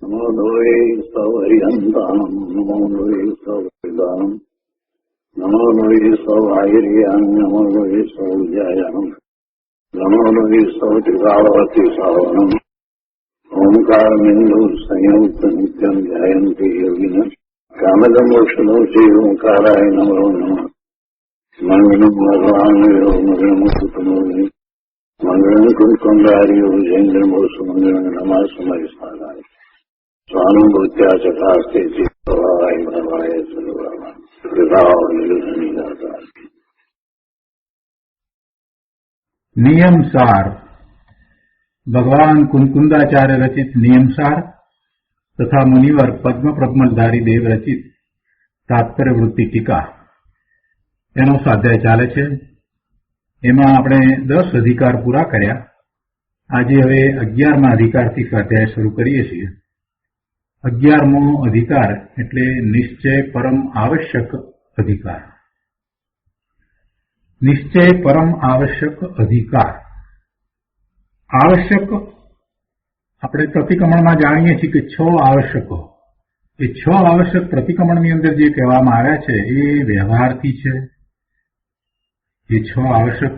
नमो लोये सौर्यन्ताम् नमो लोये सौर्यदानम् नमो लोये सौर्याम् नमो लोये सौर्यायाम् नमो लोये सौत्रिकावती सावनम् ओंकारमिन्दु संयुक्त नित्यम् ध्यायन्ति योगिनः कामदमोक्षणो ओंकाराय नमो नमः मंगलम् भगवान् मंगलम् मंगलम् कुंकुंडार्यो जैन्द्रमो सुमंगलम् नमः समय स्थानाय स्वानुभूत्या चकास्ते चित्तवाय भवाय सर्वभावाय कृताव निरुधनी दाता। नियमसार भगवान कुंकुंदाचार्य रचित नियमसार तथा मुनिवर पद्म प्रज्ञलधारी देव रचित तात्पर्य वृत्ति टीका एनो स्वाध्याय चाले छे। एमां आपणे 10 अधिकार पूरा कर्या। आज हवे 11मा अधिकारथी स्वाध्याय शरू करीए छीए। 11मो अधिकार एटले निश्चय परम आवश्यक अधिकार। निश्चय परम आवश्यक अधिकार आवश्यक આપણે પ્રતિક્રમણમાં જાણીએ છીએ કે 6 આવશ્યકો એ 6 આવશ્યક પ્રતિક્રમણની અંદર જે કહેવામાં આવ્યા છે એ વ્યવહારથી છે। એ 6 આવશ્યક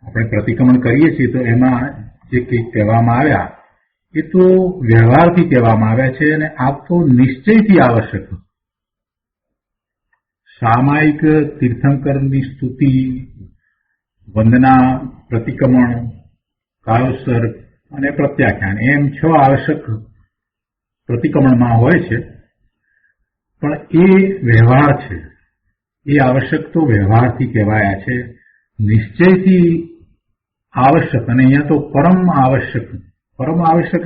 આપણે પ્રતિક્રમણ કરીએ છીએ તો એમાં જે કંઈક કહેવામાં આવ્યા એ તો વ્યવહારથી કહેવામાં આવ્યા છે અને આ તો નિશ્ચયથી આવશ્યક। સામાયિક તીર્થંકરની સ્તુતિ વંદના પ્રતિક્રમણ કાયોત્સર્ગ અને પ્રત્યાખ્યાન એમ 6 આવશ્યક પ્રતિક્રમણમાં હોય છે પણ એ વ્યવહાર છે। એ આવશ્યક તો વ્યવહારથી કહેવાયા છે। નિશ્ચયથી આવશ્યક અને અહીંયા તો પરમ આવશ્યક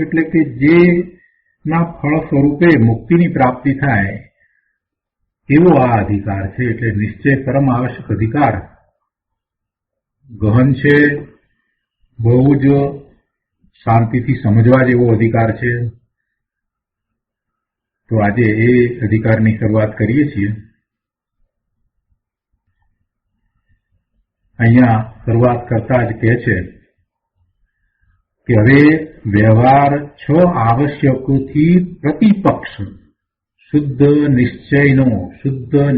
એટલે કે જેના ફળ સ્વરૂપે મુક્તિની પ્રાપ્તિ થાય એવો આ અધિકાર છે। એટલે નિશ્ચય પરમ આવશ્યક અધિકાર ગહન છે, બહુ જ શાંતિથી સમજવા જેવો અધિકાર છે। તો આજે એ અધિકારની શરૂઆત કરીએ છીએ। અહીંયા શરૂઆત કરતા જ કહે છે કે હવે વ્યવહાર 6 આવશ્યકોથી પ્રતિપક્ષ શુદ્ધ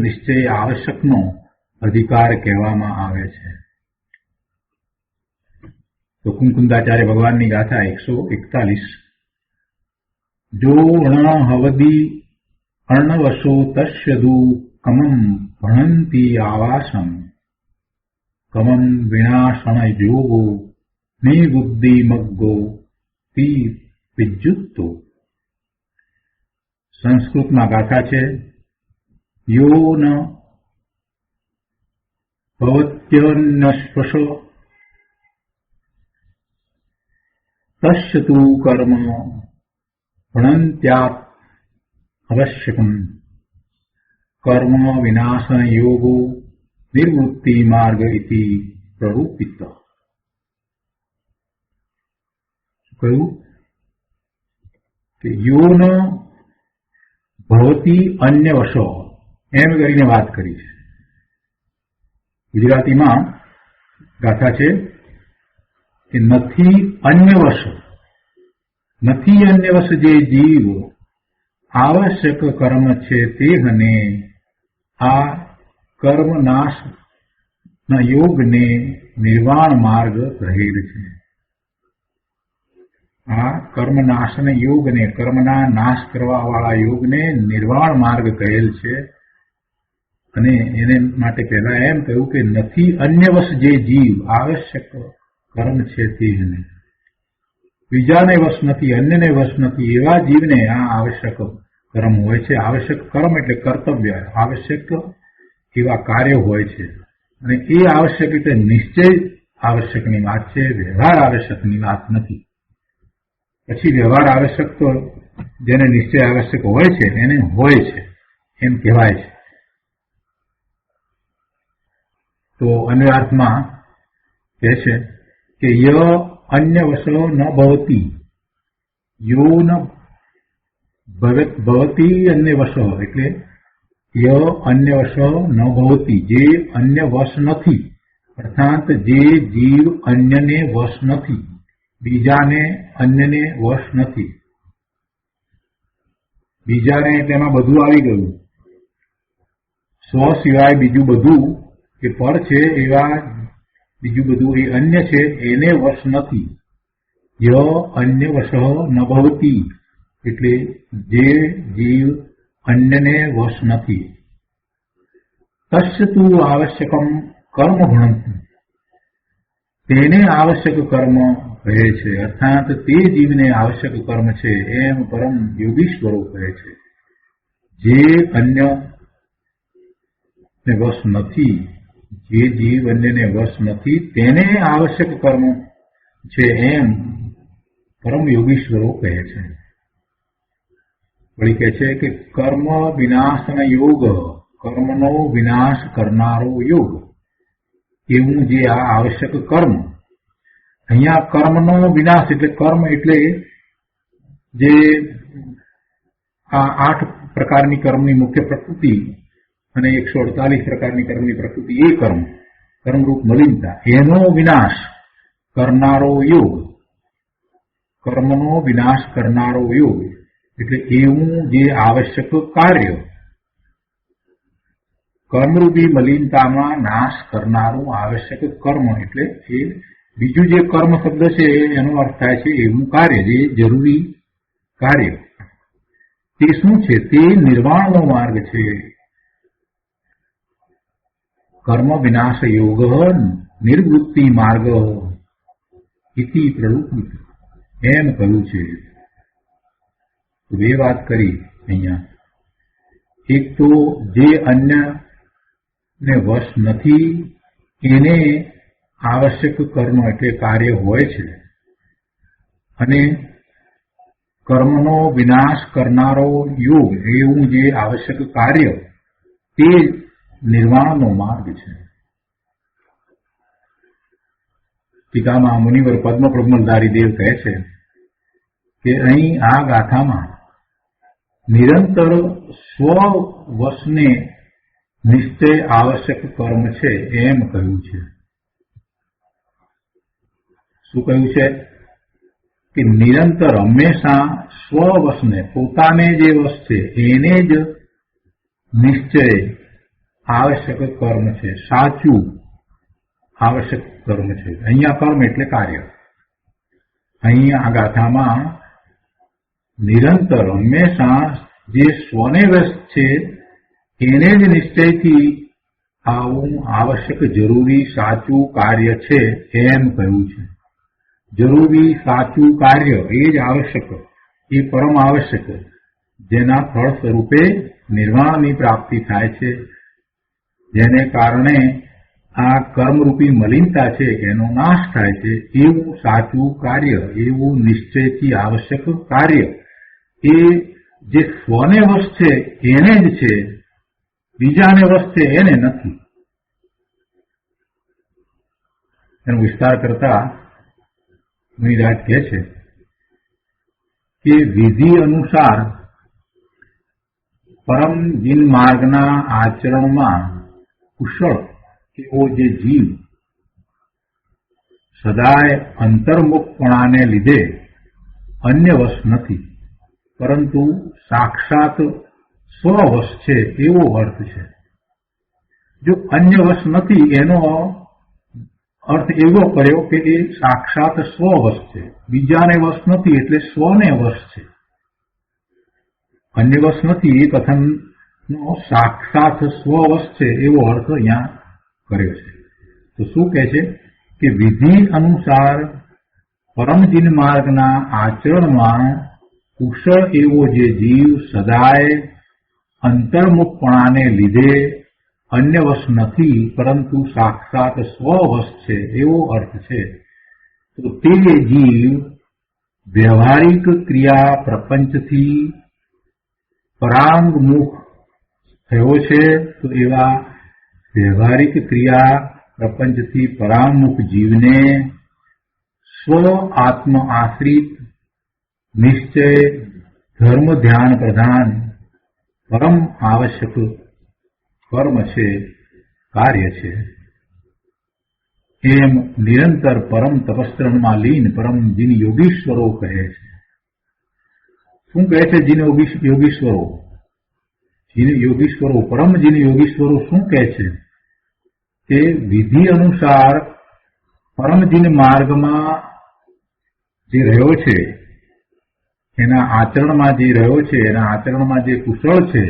નિશ્ચય આવશ્યકનો અધિકાર કહેવામાં આવે છે। तो कुंकुंदाचार्य भगवान की गाथा 141 जो हवदी अर्णवशो तस्यदु कमं भणन्ति आवासम कमं विनाशण योगो निबुद्धि मग्गो ती विद्युत्तो। संस्कृत में गाथा है यो न भवत्यन्यस्पशो तस्यतु कर्म भणन्त्यात् आवश्यकम् कर्म विनाशन योगो निर्वृत्ति मार्ग इति प्ररूपित। कहूं कि यो न भवती अन्यवशो एम करीने बात करी है। गुजराती में गाथा है कि नथी अन्यवश जे जीव आवश्यक कर्म छे ते हने आ कर्म नाश न योग ने निर्वाण मार्ग कहेल छे। आ कर्म नाश ने योग ने कर्मना नाश करवा वाला योग ने निर्वाण मार्ग कहेल छे। अने एने माटे पहेला एम कह्युं के नथी अन्यवश जे जीव आवश्यक कर्म छे ते हने बीजाने वश नहीं अन्यने वश नहीं एवा जीवने आ आवश्यक कर्म होय छे। आवश्यक कर्म एटले कर्तव्य आवश्यक एवा कार्य होय छे अने ए आवश्यक एटले निश्चय आवश्यकनी वात छे, व्यवहार आवश्यकनी वात नथी। पछी व्यवहार आवश्यक तो जेने निश्चय आवश्यक होय छे एने होय छे एम कहेवाय छे। तो अन्वयार्थमां कहे छे कि य अन्यवशो न भवति यो न भवति अन्यवशो एटले य अन्यवशो न भवति जे अन्यवश नथी अर्थात जे जीव अन्यने वश नथी बीजाने अन्यने वश नथी બીજાને તેમાં બધું આવી ગયું. સ્વ સિવાય બીજું બધું એ પર છે એવા બીજું બધું એ અન્ય છે એને વશ નથી. ય અન્ય વશ ન ભવતી એટલે જે જીવ અન્યને વશ નથી. તસ્ય તુ આવશ્યકમ કર્મ ભણંતુ તેને આવશ્યક કર્મ કહે છે. અર્થાત તે જીવને આવશ્યક કર્મ છે એમ પરમ યોગીશ્વરો કહે છે. જે અન્ય ને વશ નથી, જે જીવ અન્યને વશ નથી તેને આવશ્યક કર્મ છે એમ પરમ યોગીશ્વરો કહે છે. વળી કહે છે કે કર્મ વિનાશન યોગ, કર્મનો વિનાશ કરનારો યોગ, એવું જે આ આવશ્યક કર્મ. અહીંયા કર્મનો વિનાશ એટલે કર્મ એટલે જે આ 8 પ્રકારની કર્મની મુખ્ય પ્રકૃતિ અને 148 પ્રકારની કર્મની પ્રકૃતિ એ કર્મરૂપ મલિનતા, એનો વિનાશ કરનારો યોગ, કર્મનો વિનાશ કરનારો યોગ એટલે એવું જે આવશ્યક કાર્ય, કર્મરૂપી મલિનતામાં નાશ કરનારું આવશ્યક કર્મ એટલે એ બીજું જે કર્મ શબ્દ છે એનો અર્થ થાય છે એવું કાર્ય, જે જરૂરી કાર્ય. તે શું છે? તે નિર્વાણનો માર્ગ છે. કર્મ વિનાશ યોગ નિર્વૃત્તિ માર્ગ ઇતિ પ્રવૃત્તિ એમ કહ્યું છે. બે વાત કરી અહીંયા. એક તો જે અન્ય ને વશ નથી એને આવશ્યક કર્મ એટલે કાર્ય હોય છે, અને કર્મનો વિનાશ કરનારો યોગ એવું જે આવશ્યક કાર્ય તે નિર્વાણનો માર્ગ છે. ટીકામાં મુનિવર પદ્મપ્રબલધારી દેવ કહે છે કે અહીં આ ગાથામાં નિરંતર સ્વવશને નિશ્ચય આવશ્યક કર્મ છે એમ કહ્યું છે. શું કહ્યું છે? કે નિરંતર હંમેશા સ્વવશને, પોતાને જે વશ છે એને જ નિશ્ચય આવશ્યક કર્મ છે, સાચું આવશ્યક કર્મ છે. અહીંયા કર્મ એટલે કાર્ય. અહીં આ ગાથામાં નિરંતર હંમેશા જે સ્વને વશ છે એને જ નિશ્ચયથી આવું આવશ્યક જરૂરી સાચું કાર્ય છે એમ કહ્યું છે. જરૂરી સાચું કાર્ય એ જ આવશ્યક, એ પરમ આવશ્યક, જેના ફળ સ્વરૂપે નિર્વાણની પ્રાપ્તિ થાય છે, જેને કારણે આ કર્મરૂપી મલિનતા છે એનો નાશ થાય છે. એવું સાચું કાર્ય, એવું નિશ્ચયથી આવશ્યક કાર્ય એ જે સ્વને વશ છે એને જ છે, બીજાને વશ છે એને નથી. એનો વિસ્તાર કરતા મુનિરાજ કહે છે કે વિધિ અનુસાર પરમ જીન માર્ગના આચરણમાં કુશળ એવો જે જીવ સદાય અંતર્મુખપણાને લીધે અન્ય વશ નથી, પરંતુ સાક્ષાત સ્વવશ છે એવો અર્થ છે. જો અન્ય વશ નથી એનો અર્થ એવો કર્યો કે એ સાક્ષાત સ્વવશ છે, બીજાને વશ નથી એટલે સ્વને વશ છે. અન્ય વશ નથી એ કથનનો સાક્ષાત સ્વવશ છે એવો અર્થ અહીંયા કર્યો છે. તો શું કહે છે કે વિધિ અનુસાર પરમજીન માર્ગના આચરણમાં કુશળ એવો જે જીવ સદાય અંતર્મુખપણાને લીધે અન્ય વશ નથી, પરંતુ સાક્ષાત સ્વવશ છે એવો અર્થ છે. તો તે જીવ વ્યવહારિક ક્રિયા પ્રપંચથી પરાંગમુખ થયો છે. તો એવા વ્યવહારિક ક્રિયા પ્રપંચથી પરાંગમુખ જીવને સ્વ આત્મ આશ્રિત નિશ્ચય ધર્મ ધ્યાન પ્રધાન પરમ આવશ્યક કર્મ છે, કાર્ય છે. એમ નિરંતર પરમ તપસ્ત્રણમાં લીન પરમ જીન યોગીશ્વરો કહે છે. શું કહે છે જીન યોગીશ્વરો? જીન યોગીશ્વરો, પરમ જીન યોગીશ્વરો શું કહે છે કે વિધિ અનુસાર પરમ જીન માર્ગમાં જે રહ્યો છે, એના આચરણમાં જે રહ્યો છે, એના આચરણમાં જે કુશળ છે,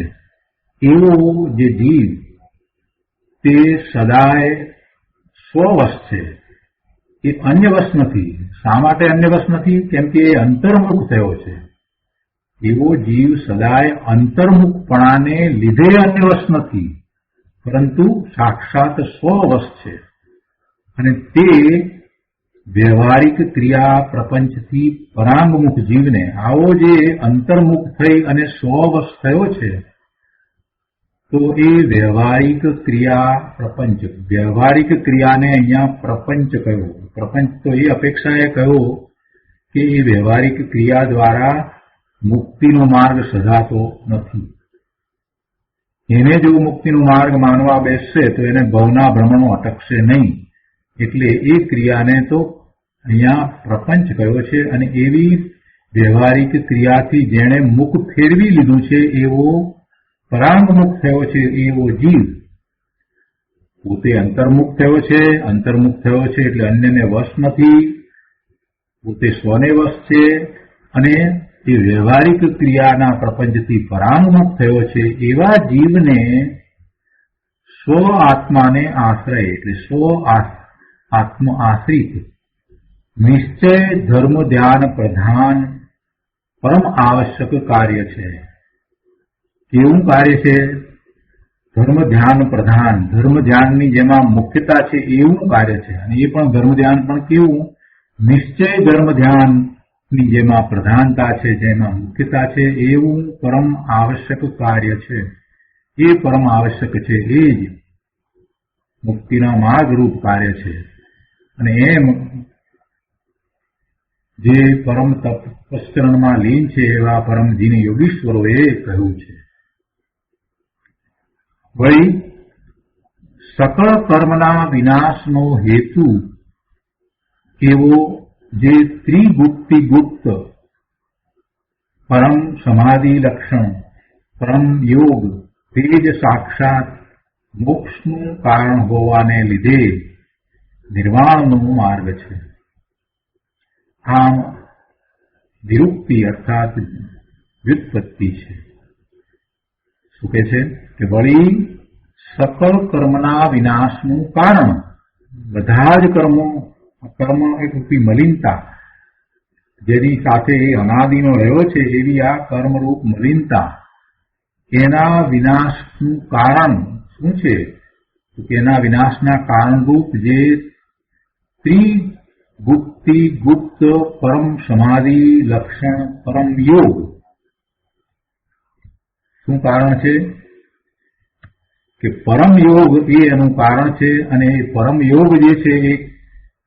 એવો જે જીવ તે સદાય સ્વવશ છે, એ અન્યવશ નથી. શા માટે અન્યવશ નથી? કેમ કે એ અંતર્મુખ થયો છે. એવો જીવ સદાય અંતર્મુખપણાને લીધે અન્યવશ નથી, પરંતુ સાક્ષાત સ્વવશ છે. અને તે વ્યવહારિક ક્રિયા પ્રપંચથી પરાંગમુખ જીવને આવો જે અંતર્મુખ થઈ અને સ્વવશ થયો છે, તો એ વ્યવહારિક ક્રિયા પ્રપંચ, વ્યવહારિક ક્રિયાને અહીંયા પ્રપંચ કહ્યો. પ્રપંચ તો એ અપેક્ષાએ કહ્યો કે એ વ્યવહારિક ક્રિયા દ્વારા મુક્તિનો માર્ગ સધાતો નથી. એને જો મુક્તિનો માર્ગ માનવા બેસશે તો એને ભવના ભ્રમણો અટકશે નહીં. એટલે એ ક્રિયાને તો અહીંયા પ્રપંચ કહ્યો છે. અને એવી વ્યવહારિક ક્રિયાથી જેણે મુખ ફેરવી લીધું છે, એવો પરાંગમુખ થયો છે, એવો જીવ પોતે અંતર્મુખ થયો છે. અંતર્મુખ થયો છે એટલે અન્યને વશ નથી, પોતે સ્વને વશ છે. અને એ વ્યવહારિક ક્રિયાના પ્રપંચથી પરાંગમુખ થયો છે, એવા જીવને સ્વ આત્માને આશ્રય એટલે સ્વ આત્મ આશ્રિત નિશ્ચય ધર્મ ધ્યાન પ્રધાન પરમ આવશ્યક કાર્ય છે. કેવું કાર્ય છે? ધર્મ ધ્યાન પ્રધાન, ધર્મ ધ્યાનની જેમાં મુખ્યતા છે એવું કાર્ય છે. અને એ પણ ધર્મ ધ્યાન પણ કેવું? નિશ્ચય ધર્મ ધ્યાનની જેમાં પ્રધાનતા છે, જેમાં મુખ્યતા છે, એવું પરમ આવશ્યક કાર્ય છે. એ પરમ આવશ્યક છે, એ જ મુક્તિના માર્ગરૂપ કાર્ય છે. અને એમ જે પરમ તપસ્ચરણમાં લીન છે એવા પરમ જીન યોગીશ્વરોએ કહ્યું છે. વળી સકળ કર્મના વિનાશનો હેતુ એવો જે ત્રિગુપ્તિ ગુપ્ત પરમ સમાધિ લક્ષણ પરમ યોગ તે જ સાક્ષાત મોક્ષનું કારણ હોવાને લીધે નિર્વાણનો માર્ગ છે. આમ નિરુક્તિ અર્થાત વ્યુત્પત્તિ છે. શું કહે છે કે વળી સકળ કર્મના વિનાશનું કારણ, બધા જ કર્મ એક રૂપી મલિનતા જેની સાથે એ અનાદિનો રહ્યો છે, એવી આ કર્મરૂપ મલિનતા, એના વિનાશનું કારણ શું છે? તો એના વિનાશના કારણરૂપ જે ત્રિગુપ્તિ ગુપ્ત પરમ સમાધિ લક્ષણ પરમ યોગ, શું કારણ છે? કે પરમ યોગ એ એનું કારણ છે. અને એ પરમ યોગ જે છે એ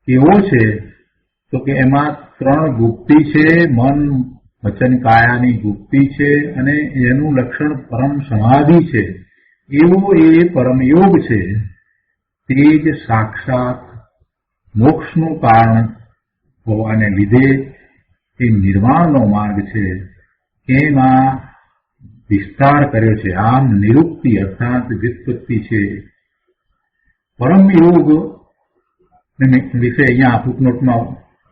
કેવો છે? તો કે એમાં 3 ગુપ્તિ છે, મન વચન કાયાની ગુપ્તિ છે, અને એનું લક્ષણ પરમ સમાધિ છે. એવો એ પરમ યોગ છે, તે જ સાક્ષાત મોક્ષનું કારણ હોવાને લીધે એ નિર્વાણનો માર્ગ છે. એમાં વિસ્તાર કર્યો છે. આમ નિરુક્તિ અર્થાત વ્યુત્પત્તિ છે. પરમ યોગ વિશે અહીંયા ફૂટનોટમાં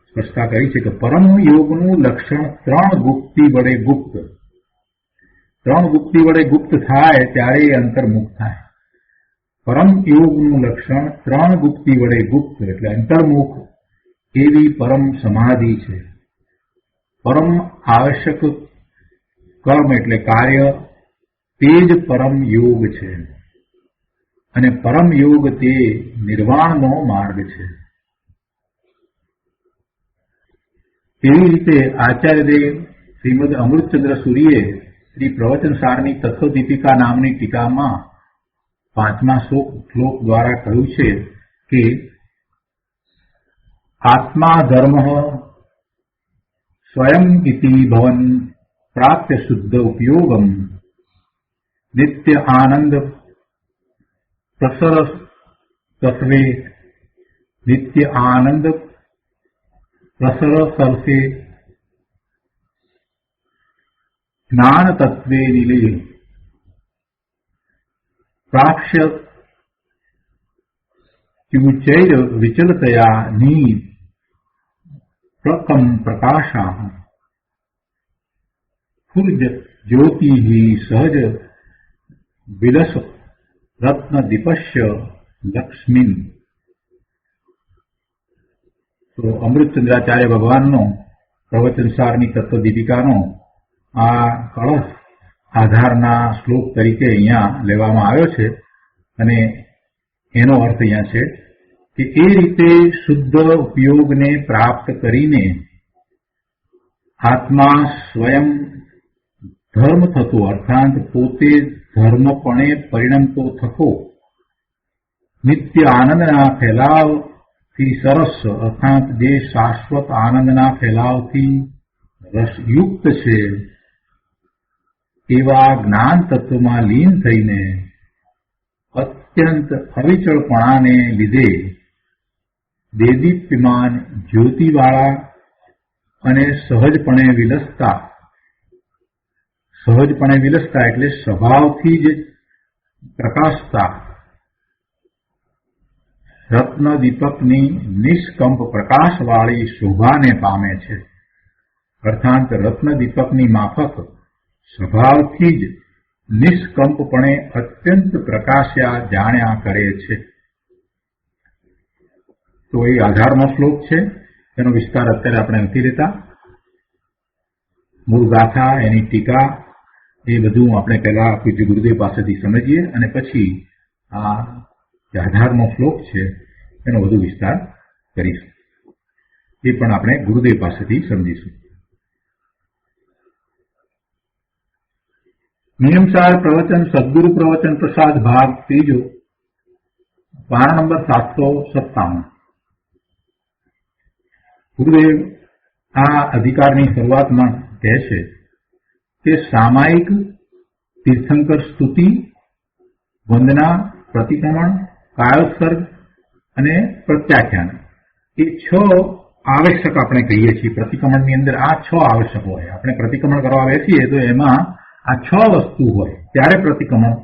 સ્પષ્ટતા કરી છે કે પરમ યોગનું લક્ષણ 3 ગુપ્તિ વડે ગુપ્ત. 3 ગુપ્તિ વડે ગુપ્ત થાય ત્યારે એ અંતર્મુખ થાય. પરમ યોગનું લક્ષણ 3 ગુપ્તિ વડે ગુપ્ત એટલે અંતર્મુખ એવી પરમ સમાધિ છે. પરમ આવશ્યક કર્મ એટલે કાર્ય તે જ પરમ યોગ છે. અને પરમ યોગ તે નિર્વાણનો માર્ગ છે. એવી રીતે આચાર્યદેવ શ્રીમદ અમૃતચંદ્ર સૂરીએ શ્રી પ્રવચનસારની તત્વદીપિકા નામની ટીકામાં 5મા શ્લોક દ્વારા કહ્યું છે કે આત્મા ધર્મ સ્વયં ઇતિ ભવન પ્રાપ્ય શુદ્ધ ઉપયોગમ નિત્ય આનંદ પ્રસર સર્વે નિત્ય આનંદ પ્રસર સર્વે જ્ઞાન તત્વે નિલય પ્રાપ્ય કિંચૈર વિચલતયા ની પ્રકમ પ્રકાશા ફુર્જ જ્યોતિ સહજ વિલસ રત્ન દીપસ્ય લક્ષ્મી. તો અમૃતચંદ્રાચાર્ય ભગવાનનો પ્રવચનસારની તત્વદીપિકાનો આ કળશ આધારના શ્લોક તરીકે અહીંયા લેવામાં આવ્યો છે અને એનો અર્થ અહીંયા છે કે એ રીતે શુદ્ધ ઉપયોગને પ્રાપ્ત કરીને આત્મા સ્વયં ધર્મ થતો અર્થાત પોતે ધર્મપણે પરિણમતો થતો નિત્ય આનંદના ફેલાવથી સરસ અર્થાત જે શાશ્વત આનંદના ફેલાવથી રસયુક્ત છે એવા જ્ઞાન તત્વમાં લીન થઈને અત્યંત અવિચળપણાને લીધે દેદીપ્યમાન જ્યોતિવાળા અને સહજપણે વિલસતા એટલે સ્વભાવથી જ પ્રકાશતા રત્ન દીપકની નિષ્કંપ પ્રકાશવાળી શોભાને પામે છે. અર્થાત રત્ન દીપકની માફક સ્વભાવથી જ નિષ્કંપપણે અત્યંત પ્રકાશ્યા જાણ્યા કરે છે. તો એ આધારનો શ્લોક છે, એનો વિસ્તાર અત્યારે આપણે નથી લેતા. મૂળ ગાથા, એની ટીકા, એ બધું આપણે પહેલા પૂજ્ય ગુરુદેવ પાસેથી સમજીએ અને પછી આ જે આધારનો શ્લોક છે એનો વધુ વિસ્તાર કરીશું. એ પણ આપણે ગુરુદેવ પાસેથી સમજીશું. નિયમસાર પ્રવચન સદગુરુ પ્રવચન પ્રસાદ ભાગ 3, પાના નંબર 757. ગુરુદેવ આ અધિકારની શરૂઆતમાં કહે છે કે સામાયિક તીર્થંકર સ્તુતિ, વંદના, પ્રતિક્રમણ, કાયોત્સર્ગ અને પ્રત્યાખ્યાન એ 6 આવશ્યક આપણે કહીએ છીએ. પ્રતિક્રમણની અંદર આ 6 આવશ્યક હોય. આપણે પ્રતિક્રમણ કરવા બેસીએ તો એમાં આ 6 વસ્તુ હોય ત્યારે પ્રતિક્રમણ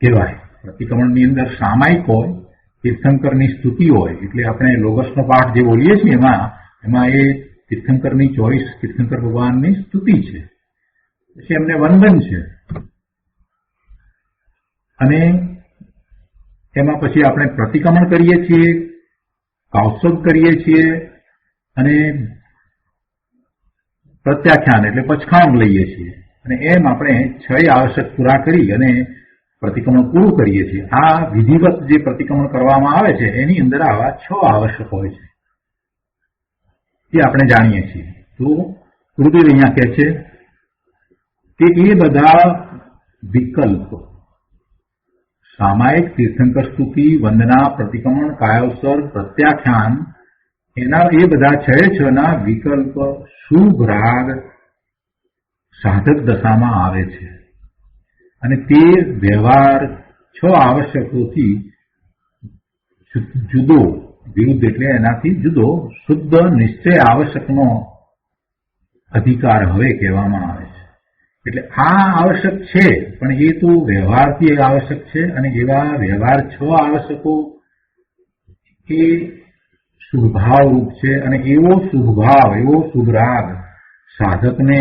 કહેવાય. પ્રતિક્રમણની અંદર સામાયિક હોય, તીર્થંકરની સ્તુતિ હોય, એટલે આપણે લોગસનો પાઠ જે બોલીએ છીએ એમાં એ તીર્થંકરની 24 તીર્થંકર ભગવાનની સ્તુતિ છે. પછી એમને વંદન છે અને એમાં પછી આપણે પ્રતિક્રમણ કરીએ છીએ, કાઉત્સર્ગ કરીએ છીએ અને પ્રત્યાખ્યાન એટલે પચખાણ લઈએ છીએ. અને એમ આપણે 6 આવશ્યક પૂરા કરી અને પ્રતિક્રમણ પૂરું કરીએ છીએ. આ વિધિવત જે પ્રતિક્રમણ કરવામાં આવે છે એની અંદર આવા 6 આવશ્યક હોય છે, એ આપણે જાણીએ છીએ. તો ગુરુદેવ અહીંયા કહે છે કે એ બધા વિકલ્પ સામાયિક તીર્થંકર સ્તુતિ, વંદના, પ્રતિક્રમણ, કાયોત્સર્ગ, પ્રત્યાખ્યાન એના એ બધા 6 ના વિકલ્પ શુભ રાગ સાધક દશામાં આવે છે અને તે વ્યવહાર 6 આવશ્યકોથી જુદો, વિરુદ્ધ એટલે એનાથી જુદો શુદ્ધ નિશ્ચય આવશ્યકનો અધિકાર હવે કહેવામાં આવે છે. એટલે આ આવશ્યક છે પણ એ તો વ્યવહારથી આવશ્યક છે અને એવા વ્યવહાર 6 આવશ્યકો એ શુભભાવ રૂપ છે અને એવો શુભભાવ, એવો શુભ રાગ સાધકને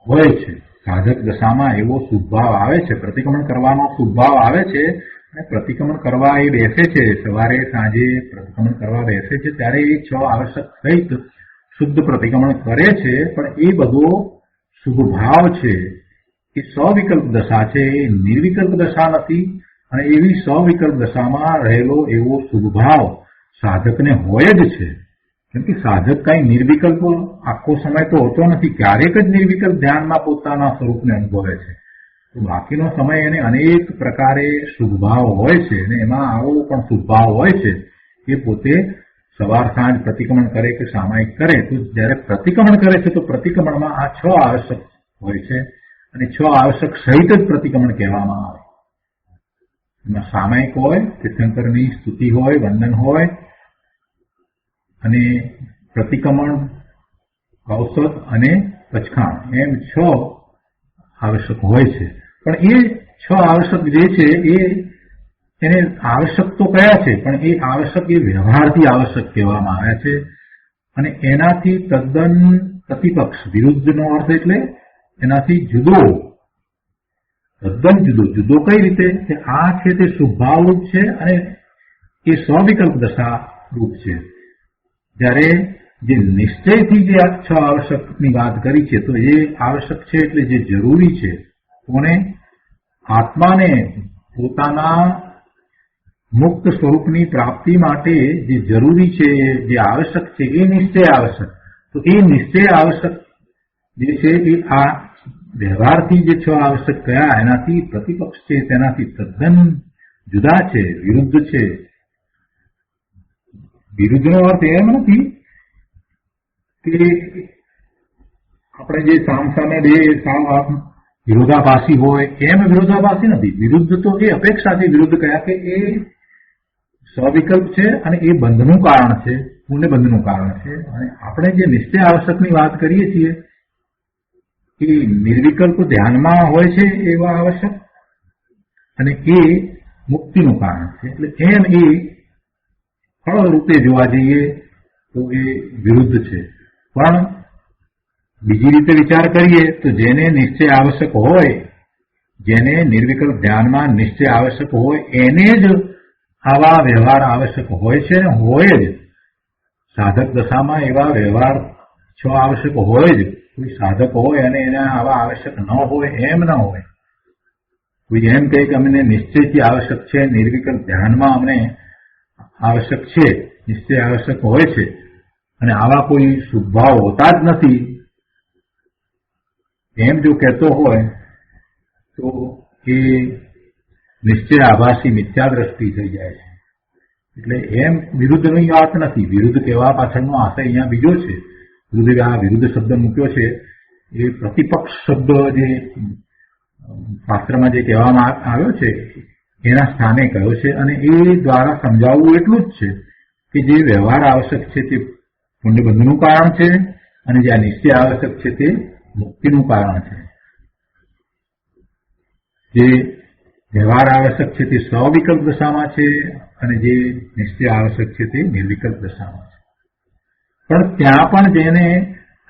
હોય છે. સાધક દશામાં એવો શુભભાવ આવે છે, પ્રતિક્રમણ કરવાનો શુભભાવ આવે છે અને પ્રતિક્રમણ કરવા એ બેસે છે, સવારે સાંજે પ્રતિક્રમણ કરવા બેસે છે ત્યારે એ 6 આવશ્યક સહિત શુદ્ધ પ્રતિક્રમણ કરે છે. પણ એ બધો શુભભાવ છે એ સવિકલ્પ દશા છે, એ નિર્વિકલ્પ દશા નથી. અને એવી સવિકલ્પ દશામાં રહેલો એવો શુભભાવ સાધકને હોય જ છે. કેમ કે સાધક કઈ નિર્વિકલ્પ આખો સમય તો હોતો નથી, ક્યારેક જ નિર્વિકલ્પ ધ્યાનમાં પોતાના સ્વરૂપને અનુભવે છે. તો બાકીનો સમય એને અનેક પ્રકારે શુભભાવ હોય છે અને એમાં આવો પણ શુભભાવ હોય છે એ પોતે સવાર સાંજ પ્રતિક્રમણ કરે કે સામાયિક કરે તો જ્યારે પ્રતિક્રમણ કરે છે તો પ્રતિક્રમણમાં આ 6 આવશ્યક હોય છે અને 6 આવશ્યક સહિત જ પ્રતિક્રમણ કહેવામાં આવે. એમાં સામાયિક હોય, તીર્થંકરની સ્તુતિ હોય, વંદન હોય અને પ્રતિક્રમણ, કૌશલ અને પચખાણ એમ 6 આવશ્યક હોય છે. પણ એ 6 આવશ્યક જે છે એને આવશ્યક તો કયા છે, પણ એ આવશ્યક એ વ્યવહારથી આવશ્યક કહેવામાં આવ્યા છે. અને એનાથી તદ્દન પ્રતિપક્ષ, વિરુદ્ધનો અર્થ એટલે એનાથી જુદો, તદ્દન જુદો કઈ રીતે કે આ છે તે શુભાવરૂપ છે અને એ સ્વવિકલ્પ દશા રૂપ છે. જ્યારે જે નિશ્ચયથી જે આ 6 આવશ્યકની વાત કરી છે, તો એ આવશ્યક છે એટલે જે જરૂરી છે, કોને? આત્માને પોતાના મુક્ત સ્વરૂપની પ્રાપ્તિ માટે જે જરૂરી છે, જે આવશ્યક છે, એ નિશ્ચય આવશ્યક. તો એ નિશ્ચય આવશ્યક જે છે એ આ વ્યવહારથી જે 6 આવશ્યક કયા એનાથી પ્રતિપક્ષ છે, તેનાથી તદ્દન જુદા છે, વિરુદ્ધ છે. વિરુદ્ધનો અર્થ એમ નથી કે આપણે જે સામસામે બે વિરોધાભાસી હોય એમ વિરોધાભાસી નથી. વિરુદ્ધ તો એ અપેક્ષાથી વિરુદ્ધ કયા કે એ સ્વવિકલ્પ છે અને એ બંધનું કારણ છે, પુણ્ય બંધનું કારણ છે. અને આપણે જે નિશ્ચય આવશ્યકની વાત કરીએ છીએ એ નિર્વિકલ્પ ધ્યાનમાં હોય છે એવા આવશ્યક, અને એ મુક્તિનું કારણ છે. એટલે એમ એ ફળ રૂપે જોવા જઈએ તો એ વિરુદ્ધ છે. પણ બીજી રીતે વિચાર કરીએ તો જેને નિશ્ચય આવશ્યક હોય, જેને નિર્વિકલ્પ ધ્યાનમાં નિશ્ચય આવશ્યક હોય, એને જ આવા વ્યવહાર આવશ્યક હોય છે ને હોય જ. સાધક દશામાં એવા વ્યવહાર 6 આવશ્યક હોય જ. કોઈ સાધક હોય અને એના આવા આવશ્યક ન હોય એમ ન હોય. કોઈ એમ કહે કે અમને નિશ્ચયથી આવશ્યક છે, નિર્વિકલ્પ ધ્યાનમાં અમને આવશ્યક છે, નિશ્ચય આવશ્યક હોય છે, અને આવા કોઈ શુભભાવ હોતા જ નથી, એમ જો કહેતો હોય તો એ નિશ્ચય આભાસી મિથ્યા દ્રષ્ટિ થઈ જાય છે. એટલે એમ વિરુદ્ધની વાત નથી. વિરુદ્ધ કહેવા પાછળનો આશય અહીંયા બીજો છે. આ વિરુદ્ધ શબ્દ મૂક્યો છે એ પ્રતિપક્ષ શબ્દ જે શાસ્ત્રમાં જે કહેવામાં આવ્યો છે એના સ્થાને કહ્યો છે. અને એ દ્વારા સમજાવવું એટલું જ છે કે જે વ્યવહાર આવશ્યક છે તે પુણ્યબંધનું કારણ છે, અને જે આ નિશ્ચય આવશ્યક છે તે મુક્તિનું કારણ છે. જે વ્યવહાર આવશ્યક છે તે સ્વવિકલ્પ દશામાં છે, અને જે નિશ્ચય આવશ્યક છે તે નિર્વિકલ્પ દશામાં છે. પણ ત્યાં પણ જેને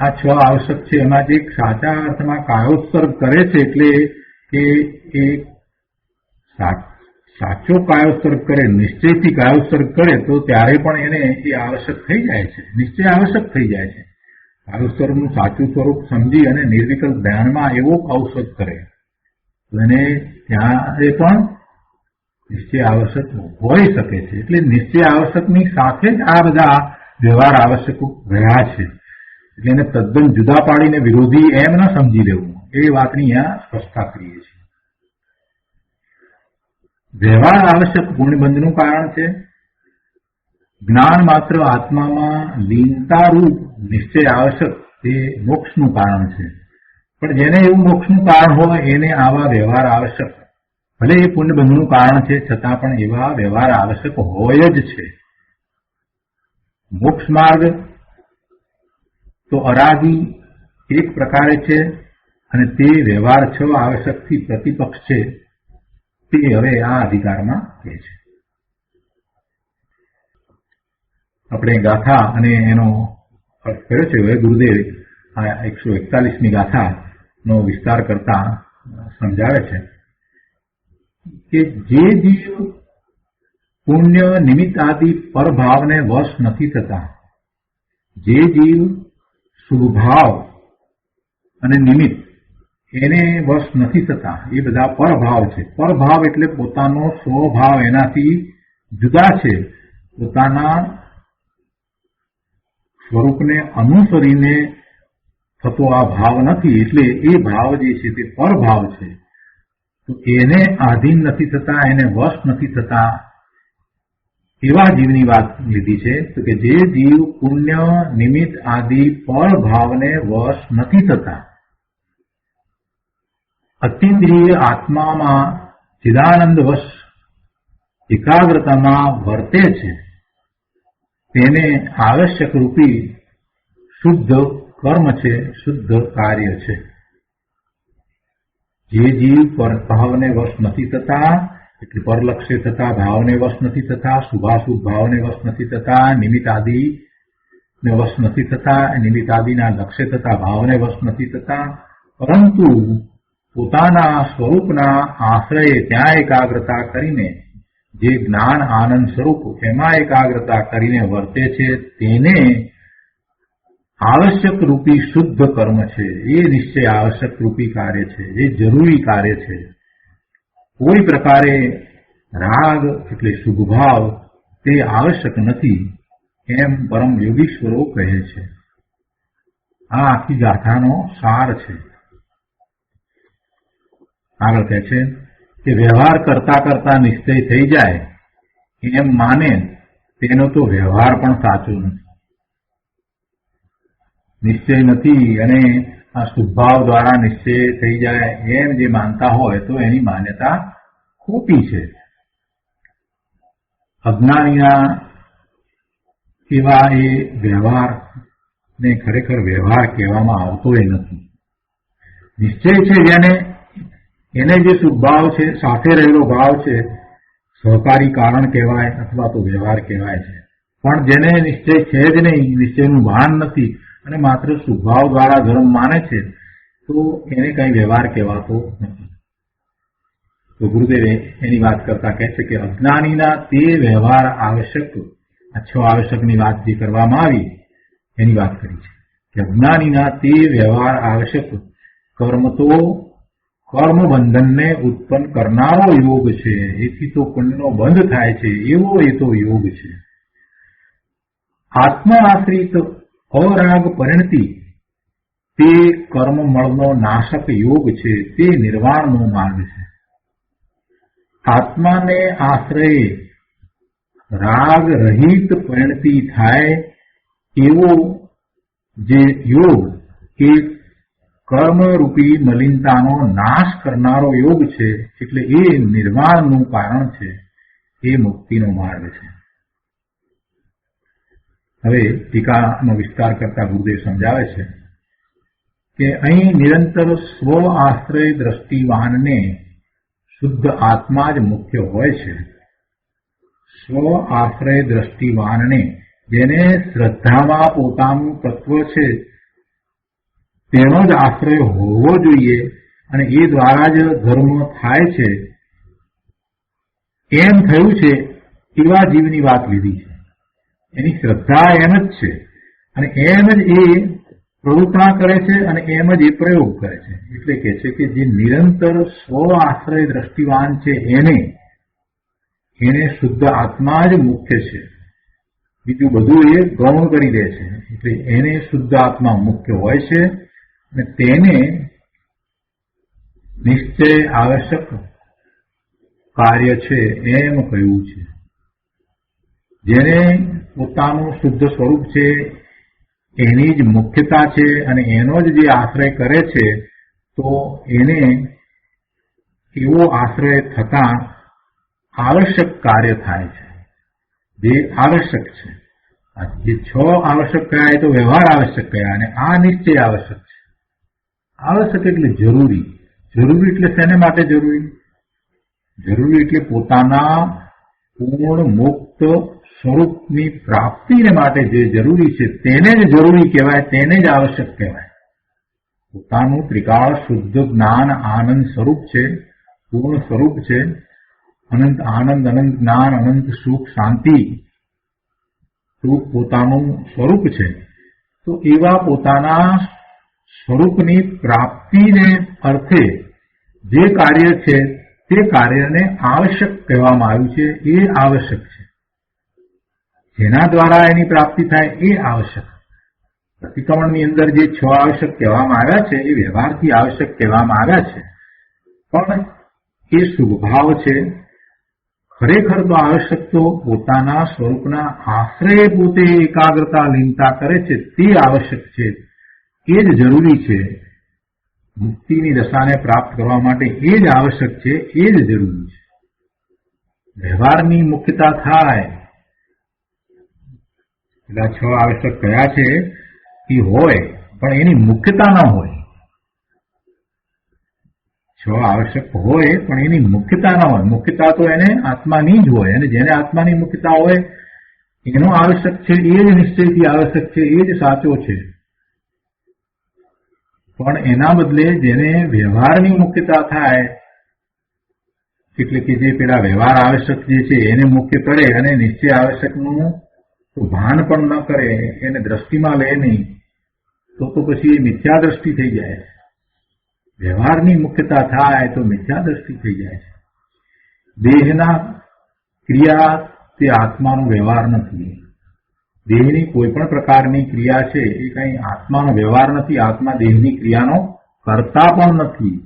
આ 6 આવશ્યક છે એમાં જે સાચા અર્થમાં કાયોત્સર્ગ કરે છે, એટલે કે એ સાચો કાયોત્સર્ગ કરે, નિશ્ચયથી કાયોત્સર્ગ કરે, તો ત્યારે પણ એને એ આવશ્યક થઈ જાય છે, નિશ્ચય આવશ્યક થઈ જાય છે. કાયોત્સર્ગનું સાચું સ્વરૂપ સમજી અને નિર્વિકલ્પ ધ્યાનમાં એવો કૌશલ કરે, અને ત્યારે પણ નિશ્ચય આવશ્યક હોઈ શકે છે. એટલે નિશ્ચય આવશ્યકની સાથે જ આ બધા વ્યવહાર આવશ્યક રહ્યા છે. એટલે એને તદ્દન જુદા પાડીને વિરોધી એમ ન સમજી લેવું, એ વાતની અહીંયા સ્પષ્ટતા કરીએ છીએ. વ્યવહાર આવશ્યક પુણ્યબંધનું કારણ છે. જ્ઞાન માત્ર આત્મામાં લીનતારૂપ નિશ્ચય આવશ્યક તે મોક્ષનું કારણ છે. પણ જેને એવું મોક્ષનું કારણ હોય એને આવા વ્યવહાર આવશ્યક, ભલે એ પુણ્યબંધનું કારણ છે છતાં પણ એવા વ્યવહાર આવશ્યક હોય જ છે. મોક્ષ માર્ગ તો અરાગી એક પ્રકારે છે, અને તે વ્યવહાર 6 આવશ્યકથી પ્રતિપક્ષ છે, તે હવે આ અધિકારમાં કહે છે. આપણે ગાથા અને એનો અર્થ કર્યો છે. હવે ગુરુદેવ આ 141મી ગાથાનો વિસ્તાર કરતા સમજાવે છે કે જે જીવ પુણ્ય નિમિત્ત આદિ પરભાવને વશ નથી થતા, જે જીવ શુભભાવ અને નિમિત્ત એને વશ નથી થતા, એ બધા પરભાવ છે. પરભાવ એટલે પોતાનો સ્વભાવ એનાથી જુદા છે, પોતાના સ્વરૂપને અનુસરીને થતો આ ભાવ નથી, એટલે એ ભાવ જે છે તે પરભાવ છે. તો એને આધીન નથી થતા, એને વશ નથી થતા, એવા જીવની વાત લીધી છે. તો કે જે જીવ પુણ્ય નિમિત્ત આદિ પરભાવને વશ નથી થતા, અતિન્દ્રિય આત્મામાં ચિદાનંદ વશ એકાગ્રતામાં વર્તે છે, તેને આવશ્યક રૂપી શુદ્ધ કર્મ છે, શુદ્ધ કાર્ય છે. જે જીવ પર ભાવને વશ નથી થતા, એટલે પરલક્ષ્ય થતા ભાવને વશ નથી થતા, શુભાશુભ ભાવને વશ નથી થતા, નિમિત્ત આદિને વશ નથી થતા, નિમિત્ત આદિના લક્ષ્ય થતા ભાવને વશ નથી થતા, પરંતુ પોતાના સ્વરૂપના આશ્રયે ત્યાં એકાગ્રતા કરીને જે જ્ઞાન આનંદ સ્વરૂપ એમાં એકાગ્રતા કરીને વર્તે છે તેને આવશ્યક રૂપી શુદ્ધ કર્મ છે. એ નિશ્ચય આવશ્યક રૂપી કાર્ય છે, એ જરૂરી કાર્ય છે. કોઈ પ્રકારે રાગ એટલે શુભ ભાવ તે આવશ્યક નથી એમ પરમ યોગીશ્વરો કહે છે. આ આખી ગાથાનો સાર છે. આગળ કહે છે કે વ્યવહાર કરતા કરતા નિશ્ચય થઈ જાય એમ માને તેનો તો વ્યવહાર પણ સાચો નથી. નિશ્ચય નથી અને આ શુભભાવ દ્વારા નિશ્ચય થઈ જાય એમ જે માનતા હોય તો એની માન્યતા ખોટી છે. અજ્ઞાનીના એવા એ વ્યવહારને ખરેખર વ્યવહાર કહેવામાં આવતો એ નથી. નિશ્ચય છે જેને એને જે શુભભાવ છે, સાથે રહેલો ભાવ છે, સહકારી કારણ કહેવાય અથવા તો વ્યવહાર કહેવાય છે. પણ જેને નિશ્ચય છે જ નહીં, નિશ્ચયનું ભાન નથી અને માત્ર શુભભાવ દ્વારા ધર્મ માને છે તો એને કઈ વ્યવહાર કહેવાતો નથી. તો ગુરુદેવે એની વાત કરતા કહે છે કે અજ્ઞાનીના તે વ્યવહાર આવશ્યક, આ 6 આવશ્યકની વાત જે કરવામાં આવી એની વાત કરી છે કે અજ્ઞાનીના તે વ્યવહાર આવશ્યક કર્મ તો કર્મ બંધનને ઉત્પન્ન કરનારો યોગ છે. એથી તો પુણ્યનો બંધ થાય છે એવો એ તો યોગ છે. આત્મા આશ્રિત અરાગ પરિણતિ તે કર્મમળનો નાશક યોગ છે, તે નિર્વાણનો માર્ગ છે. આત્માને આશ્રયે રાગ રહિત પરિણતિ થાય એવો જે યોગ એ કર્મરૂપી મલિનતાનો નાશ કરનારો યોગ છે, એટલે એ નિર્વાણનું કારણ છે, એ મુક્તિનો માર્ગ છે. હવે ટીકાનો વિસ્તાર કરતા ગુરુદેવ સમજાવે છે કે અહીં નિરંતર સ્વ આશ્રય દ્રષ્ટિવાનને શુદ્ધ આત્મા જ મુખ્ય હોય છે. સ્વ આશ્રય દ્રષ્ટિવાનને, જેને શ્રદ્ધામાં પોતાનું તત્વ છે તેનો જ આશ્રય હોવો જોઈએ અને એ દ્વારા જ ધર્મ થાય છે એમ થયું છે એવા જીવની વાત લીધી છે. એની શ્રદ્ધા એમ જ છે અને એમ જ એ પ્રવૃત્તા કરે છે અને એમ જ એ પ્રયોગ કરે છે. એટલે કે છે કે જે નિરંતર સ્વ આશ્રય દ્રષ્ટિવાન છે એને શુદ્ધ આત્મા જ મુખ્ય છે, બીજું બધું એ ગૌણ કરી દે છે. એટલે એને શુદ્ધ આત્મા મુખ્ય હોય છે અને તેને નિશ્ચય આવશ્યક કાર્ય છે એમ કહ્યું છે. જેને પોતાનું શુદ્ધ સ્વરૂપ છે એની જ મુખ્યતા છે અને એનો જ જે આશ્રય કરે છે તો એને એવો આશ્રય થતા આવશ્યક કાર્ય થાય છે, જે આવશ્યક છે. જે 6 આવશ્યક કયા એ તો વ્યવહાર આવશ્યક કયા અને આ નિશ્ચય આવશ્યક છે. આવશ્યક એટલે જરૂરી. જરૂરી એટલે શેને માટે જરૂરી? જરૂરી એટલે પોતાના પૂર્ણ મુક્ત સ્વરૂપની પ્રાપ્તિને માટે જે જરૂરી છે તેને જ જરૂરી કહેવાય, તેને જ આવશ્યક કહેવાય. પોતાનું ત્રિકાળ શુદ્ધ જ્ઞાન આનંદ સ્વરૂપ છે, પૂર્ણ સ્વરૂપ છે, અનંત આનંદ, અનંત જ્ઞાન, અનંત સુખ, શાંતિ રૂપ પોતાનું સ્વરૂપ છે. તો એવા પોતાના સ્વરૂપની પ્રાપ્તિને અર્થે જે કાર્ય છે તે કાર્યને આવશ્યક કહેવામાં આવ્યું છે. એ આવશ્યક છે. જેના દ્વારા એની પ્રાપ્તિ થાય એ આવશ્યક. પ્રતિક્રમણની અંદર જે 6 આવશ્યક કહેવામાં આવ્યા છે એ વ્યવહારથી આવશ્યક કહેવામાં આવ્યા છે, પણ એ શુભભાવ છે. ખરેખર તો આવશ્યક તો પોતાના સ્વરૂપના આશ્રય પોતે એકાગ્રતા લીનતા કરે છે તે આવશ્યક છે, એ જ જરૂરી છે. મુક્તિની દશાને પ્રાપ્ત કરવા માટે એ જ આવશ્યક છે, એ જ જરૂરી છે. વ્યવહારની મુખ્યતા થાય એટલે 6 આવશ્યક કયા છે એ હોય પણ એની મુખ્યતા ન હોય. આવશ્યક હોય પણ એની મુખ્યતા ન હોય. મુખ્યતા તો એને આત્માની જ હોય, અને જેને આત્માની મુખ્યતા હોય એનો આવશ્યક છે એ જ નિશ્ચયથી આવશ્યક છે, એ જ સાચો છે. પણ એના બદલે જેને વ્યવહારની મુખ્યતા થાય, એટલે કે જે પેલા વ્યવહાર આવશ્યક જે છે એને મુખ્ય કરે અને નિશ્ચય આવશ્યકનું ભાન પણ ન કરે, એને દ્રષ્ટિમાં લે નહીં, તો પછી એ મિથ્યા દ્રષ્ટિ થઈ જાય છે. વ્યવહારની મુખ્યતા થાય તો મિથ્યા દ્રષ્ટિ થઈ જાય છે. દેહના ક્રિયા તે આત્માનો વ્યવહાર નથી. દેહની કોઈ પણ પ્રકારની ક્રિયા છે એ કઈ આત્માનો વ્યવહાર નથી. આત્મા દેહની ક્રિયાનો કરતા પણ નથી.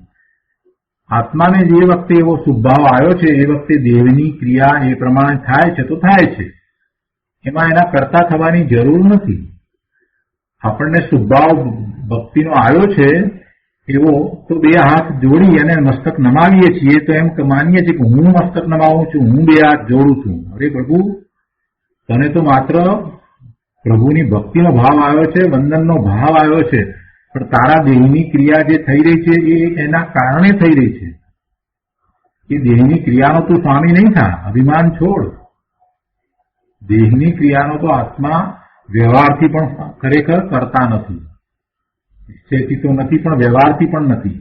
આત્માને જે વખતે એવો સ્વભાવ આવ્યો છે એ વખતે દેહની ક્રિયા એ પ્રમાણે થાય છે તો થાય છે, એમાં એના કરતા થવાની જરૂર નથી. આપણને સ્વભાવ ભક્તિનો આવ્યો છે એવો તો બે હાથ જોડી અને મસ્તક નમાવીએ છીએ તો એમ માનીએ છીએ કે હું મસ્તક નમાવું છું, હું બે હાથ જોડું છું. અરે પ્રભુ, તને તો માત્ર પ્રભુની ભક્તિનો ભાવ આવ્યો છે, વંદનનો ભાવ આવ્યો છે, પણ તારા દેહની ક્રિયા જે થઈ રહી છે એ એના કારણે થઈ રહી છે. એ દેહની ક્રિયાનો તું સ્વામી નહીં થા, અભિમાન છોડ. દેહની ક્રિયાનો તો આત્મા વ્યવહારથી પણ ખરેખર કરતા નથી. નિશ્ચયથી તો નથી, પણ વ્યવહારથી પણ નથી.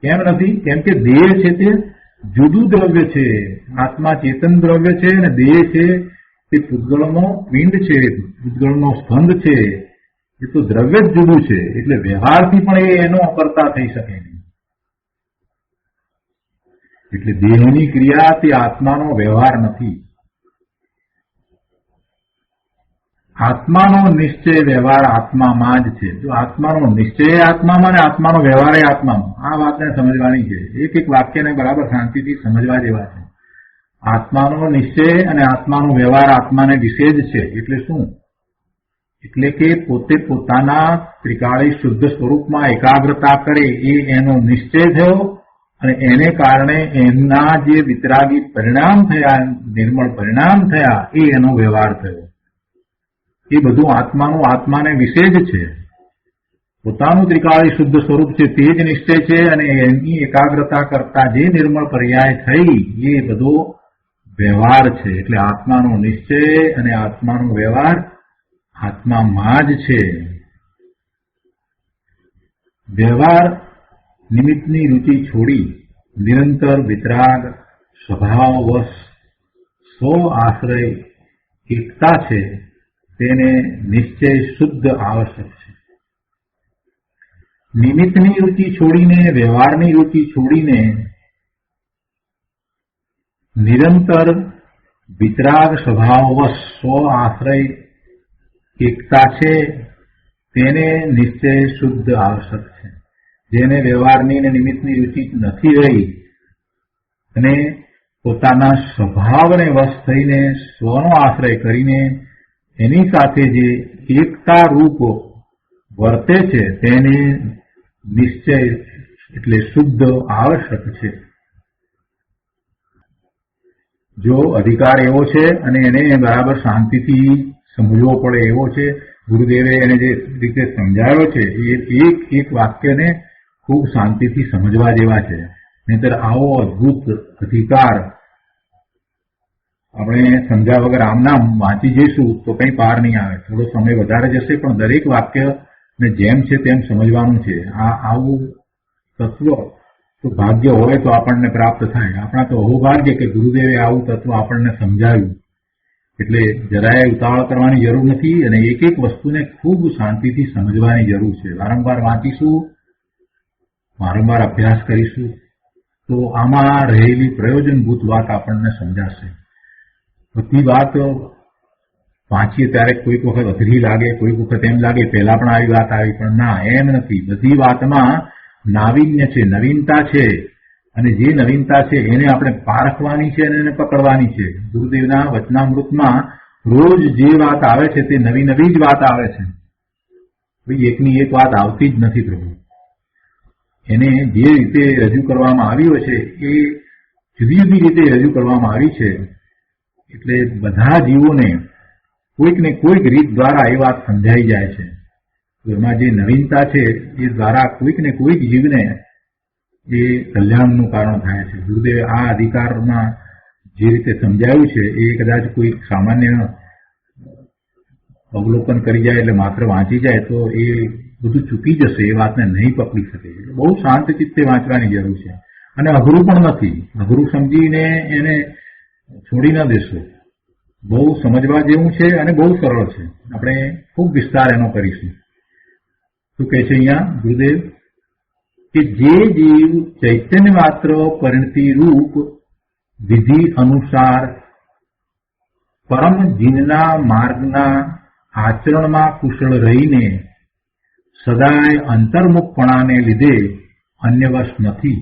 કેમ નથી? કેમ કે દેહ છે તે જુદું દ્રવ્ય છે. આત્મા ચેતન દ્રવ્ય છે અને દેહ છે તે પૂતગળનો પિંડ છે, પૂતગળનો સ્કંદ છે. એ તો દ્રવ્ય જ જુદું છે, એટલે વ્યવહારથી પણ એનો કરતા થઈ શકે નહીં. એટલે દેહની ક્રિયા તે આત્માનો વ્યવહાર નથી. આત્માનો નિશ્ચય વ્યવહાર આત્મામાં જ છે. જો આત્માનો નિશ્ચય આત્મામાં ને આત્માનો વ્યવહાર એ આત્મામાં, આ વાતને સમજવાની છે. એક એક વાક્યને બરાબર શાંતિથી સમજવા જેવા છે. આત્માનો નિશ્ચય અને આત્માનો વ્યવહાર આત્માને વિશે જ છે. એટલે શું? એટલે કે પોતે પોતાના ત્રિકાળી શુદ્ધ સ્વરૂપમાં એકાગ્રતા કરે એ એનો નિશ્ચય થયો, અને એને કારણે એમના જે વિતરાગી પરિણામ થયા, નિર્મળ પરિણામ થયા, એ એનો વ્યવહાર થયો. એ બધું આત્માનું આત્માને વિશે જ છે. પોતાનું ત્રિકાળી શુદ્ધ સ્વરૂપ છે તે જ નિશ્ચય છે, અને એની એકાગ્રતા કરતા જે નિર્મળ પર્યાય થઈ એ બધો વ્યવહાર છે. એટલે આત્માનો નિશ્ચય અને આત્માનો વ્યવહાર આત્મામાં જ છે. વ્યવહાર નિમિત્તની રુચિ છોડી નિરંતર વિતરાગ સ્વભાવવશ સ્વ આશ્રય એકતા છે તેને નિશ્ચય શુદ્ધ આવશ્યક છે. નિમિત્તની રુચિ છોડીને, વ્યવહારની રુચિ છોડીને નિરંતર વિતરાગ સ્વભાવવશ સ્વ આશ્રય એકતા છે તેને નિશ્ચય શુદ્ધ આવશ્યક છે. જેને વ્યવહારની અને નિમિત્તની રુચિ નથી રહી અને પોતાના સ્વભાવને વશ થઈને સ્વનો આશ્રય કરીને એની સાથે જે એકતા રૂપ વર્તે છે તેને નિશ્ચય એટલે શુદ્ધ આવશ્યક છે. જો અધિકાર એવો છે અને એને બરાબર શાંતિથી સમજવો પડે એવો છે, ગુરુદેવે એને જે રીતે સમજાવ્યો છે એ એક એક વાક્યને ખૂબ શાંતિથી સમજવા જેવા છે. નહીંતર આવો અદભુત અધિકાર આપણે સમજ્યા વગર આમનામ વાંચી જઈશું તો કંઈ પાર નહીં આવે. થોડો સમય વધારે જશે, પણ દરેક વાક્યને જેમ છે તેમ સમજવાનું છે. આવું તત્વ તો ભાગ્ય હોય તો આપણને પ્રાપ્ત થાય. આપણા તો અહોભાગ્ય કે ગુરુદેવે આવું તત્વ આપણને સમજાવ્યું. એટલે જરાય ઉતાવળ કરવાની જરૂર નથી, અને એક એક વસ્તુને ખૂબ શાંતિથી સમજવાની જરૂર છે. વારંવાર વાંચીશું, વારંવાર અભ્યાસ કરીશું તો આમાં રહેલી પ્રયોજનભૂત વાત આપણને સમજાશે. બધી વાત વાંચીએ ત્યારે કોઈક વખત અઘરી લાગે, કોઈક વખત એમ લાગે પહેલા પણ આવી વાત આવી, પણ ના, એમ નથી. બધી વાતમાં નાવીન્ય છે, નવીનતા છે, અને જે નવીનતા છે એને આપણે પારખવાની છે અને એને પકડવાની છે. ગુરુદેવના વચનામૃતમાં રોજ જે વાત આવે છે તે નવી નવી જ વાત આવે છે. એકની એક વાત આવતી જ નથી પ્રભુ. એને જે રીતે રજૂ કરવામાં આવી હોય છે એ જુદી જુદી રીતે રજૂ કરવામાં આવી છે. એટલે બધા જીવોને કોઈક ને કોઈક રીત દ્વારા એ વાત સમજાઈ જાય છે. તો એમાં જે નવીનતા છે એ દ્વારા કોઈક ને કોઈક જીવને એ કલ્યાણનું કારણ થાય છે. ગુરુદેવે આ અધિકારમાં જે રીતે સમજાવ્યું છે એ કદાચ કોઈ સામાન્ય અવલોકન કરી જાય એટલે માત્ર વાંચી જાય તો એ બધું ચૂકી જશે, એ વાતને નહીં પકડી શકે. બહુ શાંત ચિત્તે વાંચવાની જરૂર છે અને અઘરું પણ નથી. અઘરું સમજીને એને છોડી ન દેશો. બહુ સમજવા જેવું છે અને બહુ સરળ છે. આપણે ખૂબ વિસ્તાર એનો કરીશું. શું કહે છે અહીંયા ગુરુદેવ કે જે જીવ ચૈતન્ય માત્ર પરિણતિ રૂપ વિધિ અનુસાર પરમ જીનના માર્ગના આચરણમાં કુશળ રહીને સદાય અંતર્મુખપણાને લીધે અન્યવશ નથી.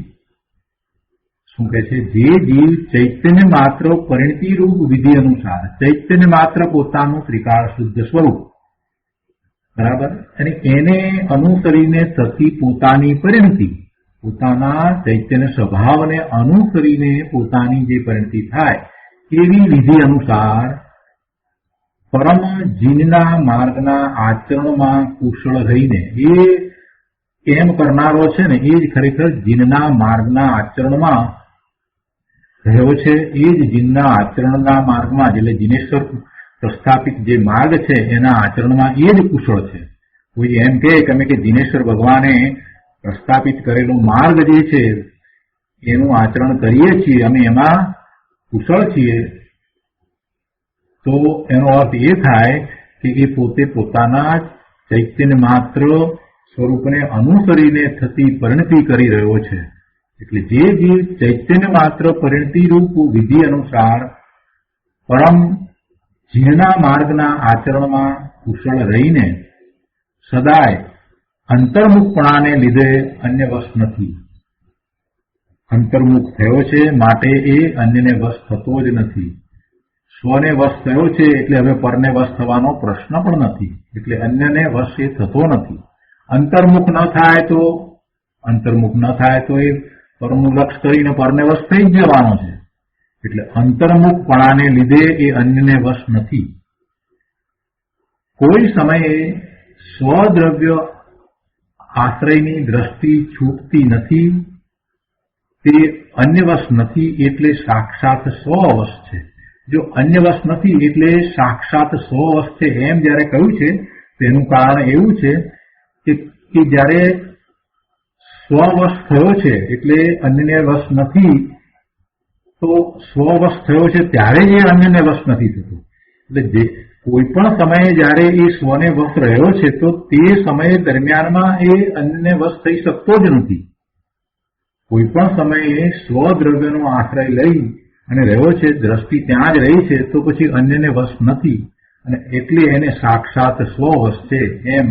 શું કહે છે? જે જીવ ચૈતન્ય માત્ર પરિણતિ રૂપ વિધિ અનુસાર, ચૈતન્ય માત્ર પોતાનું ત્રિકાળ શુદ્ધ સ્વરૂપ, બરાબર, અને એને અનુસરીને થતી પોતાની પરિણતિ, પોતાના ચૈતન્ય સ્વભાવને અનુસરીને પોતાની જે પરિણતિ થાય એવી વિધિ અનુસાર પરમ જીનના માર્ગના આચરણમાં કુશળ રહીને, એ એમ કરનારો છે ને એ જ ખરેખર જીનના માર્ગના આચરણમાં રહ્યો છે. એ જ જીનના આચરણના માર્ગમાં, એટલે જીનેશ્વર પ્રસ્થાપિત જે માર્ગ છે એના આચરણમાં એ જ કુશળ છે. કોઈ એમ કહે કે અમે કે જીનેશ્વર ભગવાને પ્રસ્થાપિત કરેલો માર્ગ જે છે એનું આચરણ કરીએ છીએ, અમે એમાં કુશળ છીએ, તો એનો અર્થ એ થાય કે એ પોતે પોતાના ચૈતન્ય માત્ર સ્વરૂપને અનુસરીને થતી પરિણતિ કરી રહ્યો છે. એટલે જે જીવ ચૈતન્ય માત્ર પરિણતિ રૂપ વિધિ અનુસાર પરમ જીવના માર્ગના આચરણમાં કુશળ રહીને સદાય અંતર્મુખપણાને લીધે અન્ય વશ નથી. અંતર્મુખ થયો છે માટે એ અન્યને વશ થતો જ નથી. સ્વને વશ થયો છે એટલે હવે પરને વશ થવાનો પ્રશ્ન પણ નથી. એટલે અન્યને વશ એ થતો નથી. અંતર્મુખ ન થાય તો એ પરનું લક્ષ કરીને પરને વશ થઈ જ જવાનો છે. એટલે અંતર્મુખપણાને લીધે એ અન્યને વશ નથી. કોઈ સમયે સ્વદ્રવ્ય આશ્રયની દ્રષ્ટિ છૂટતી નથી, તે અન્યવશ નથી એટલે સાક્ષાત સ્વવશ છે. જો અન્યવશ નથી એટલે સાક્ષાત સ્વવશ છે એમ જયારે કહ્યું છે તેનું કારણ એવું છે કે જયારે સ્વવશ થયો છે એટલે અન્યને વશ નથી, તો સ્વવશ થયો છે ત્યારે એ અન્યને વશ નથી થતો. એટલે કોઈ પણ સમયે જયારે એ સ્વને વશ રહ્યો છે તો તે સમય દરમિયાનમાં એ અન્યને વશ થઈ શકતો જ નથી. કોઈ પણ સમયે સ્વદ્રવ્યનો આશ્રય લઈ અને રહ્યો છે, દ્રષ્ટિ ત્યાં જ રહી છે, તો પછી અન્યને વશ નથી અને એટલે એને સાક્ષાત સ્વવશ છે એમ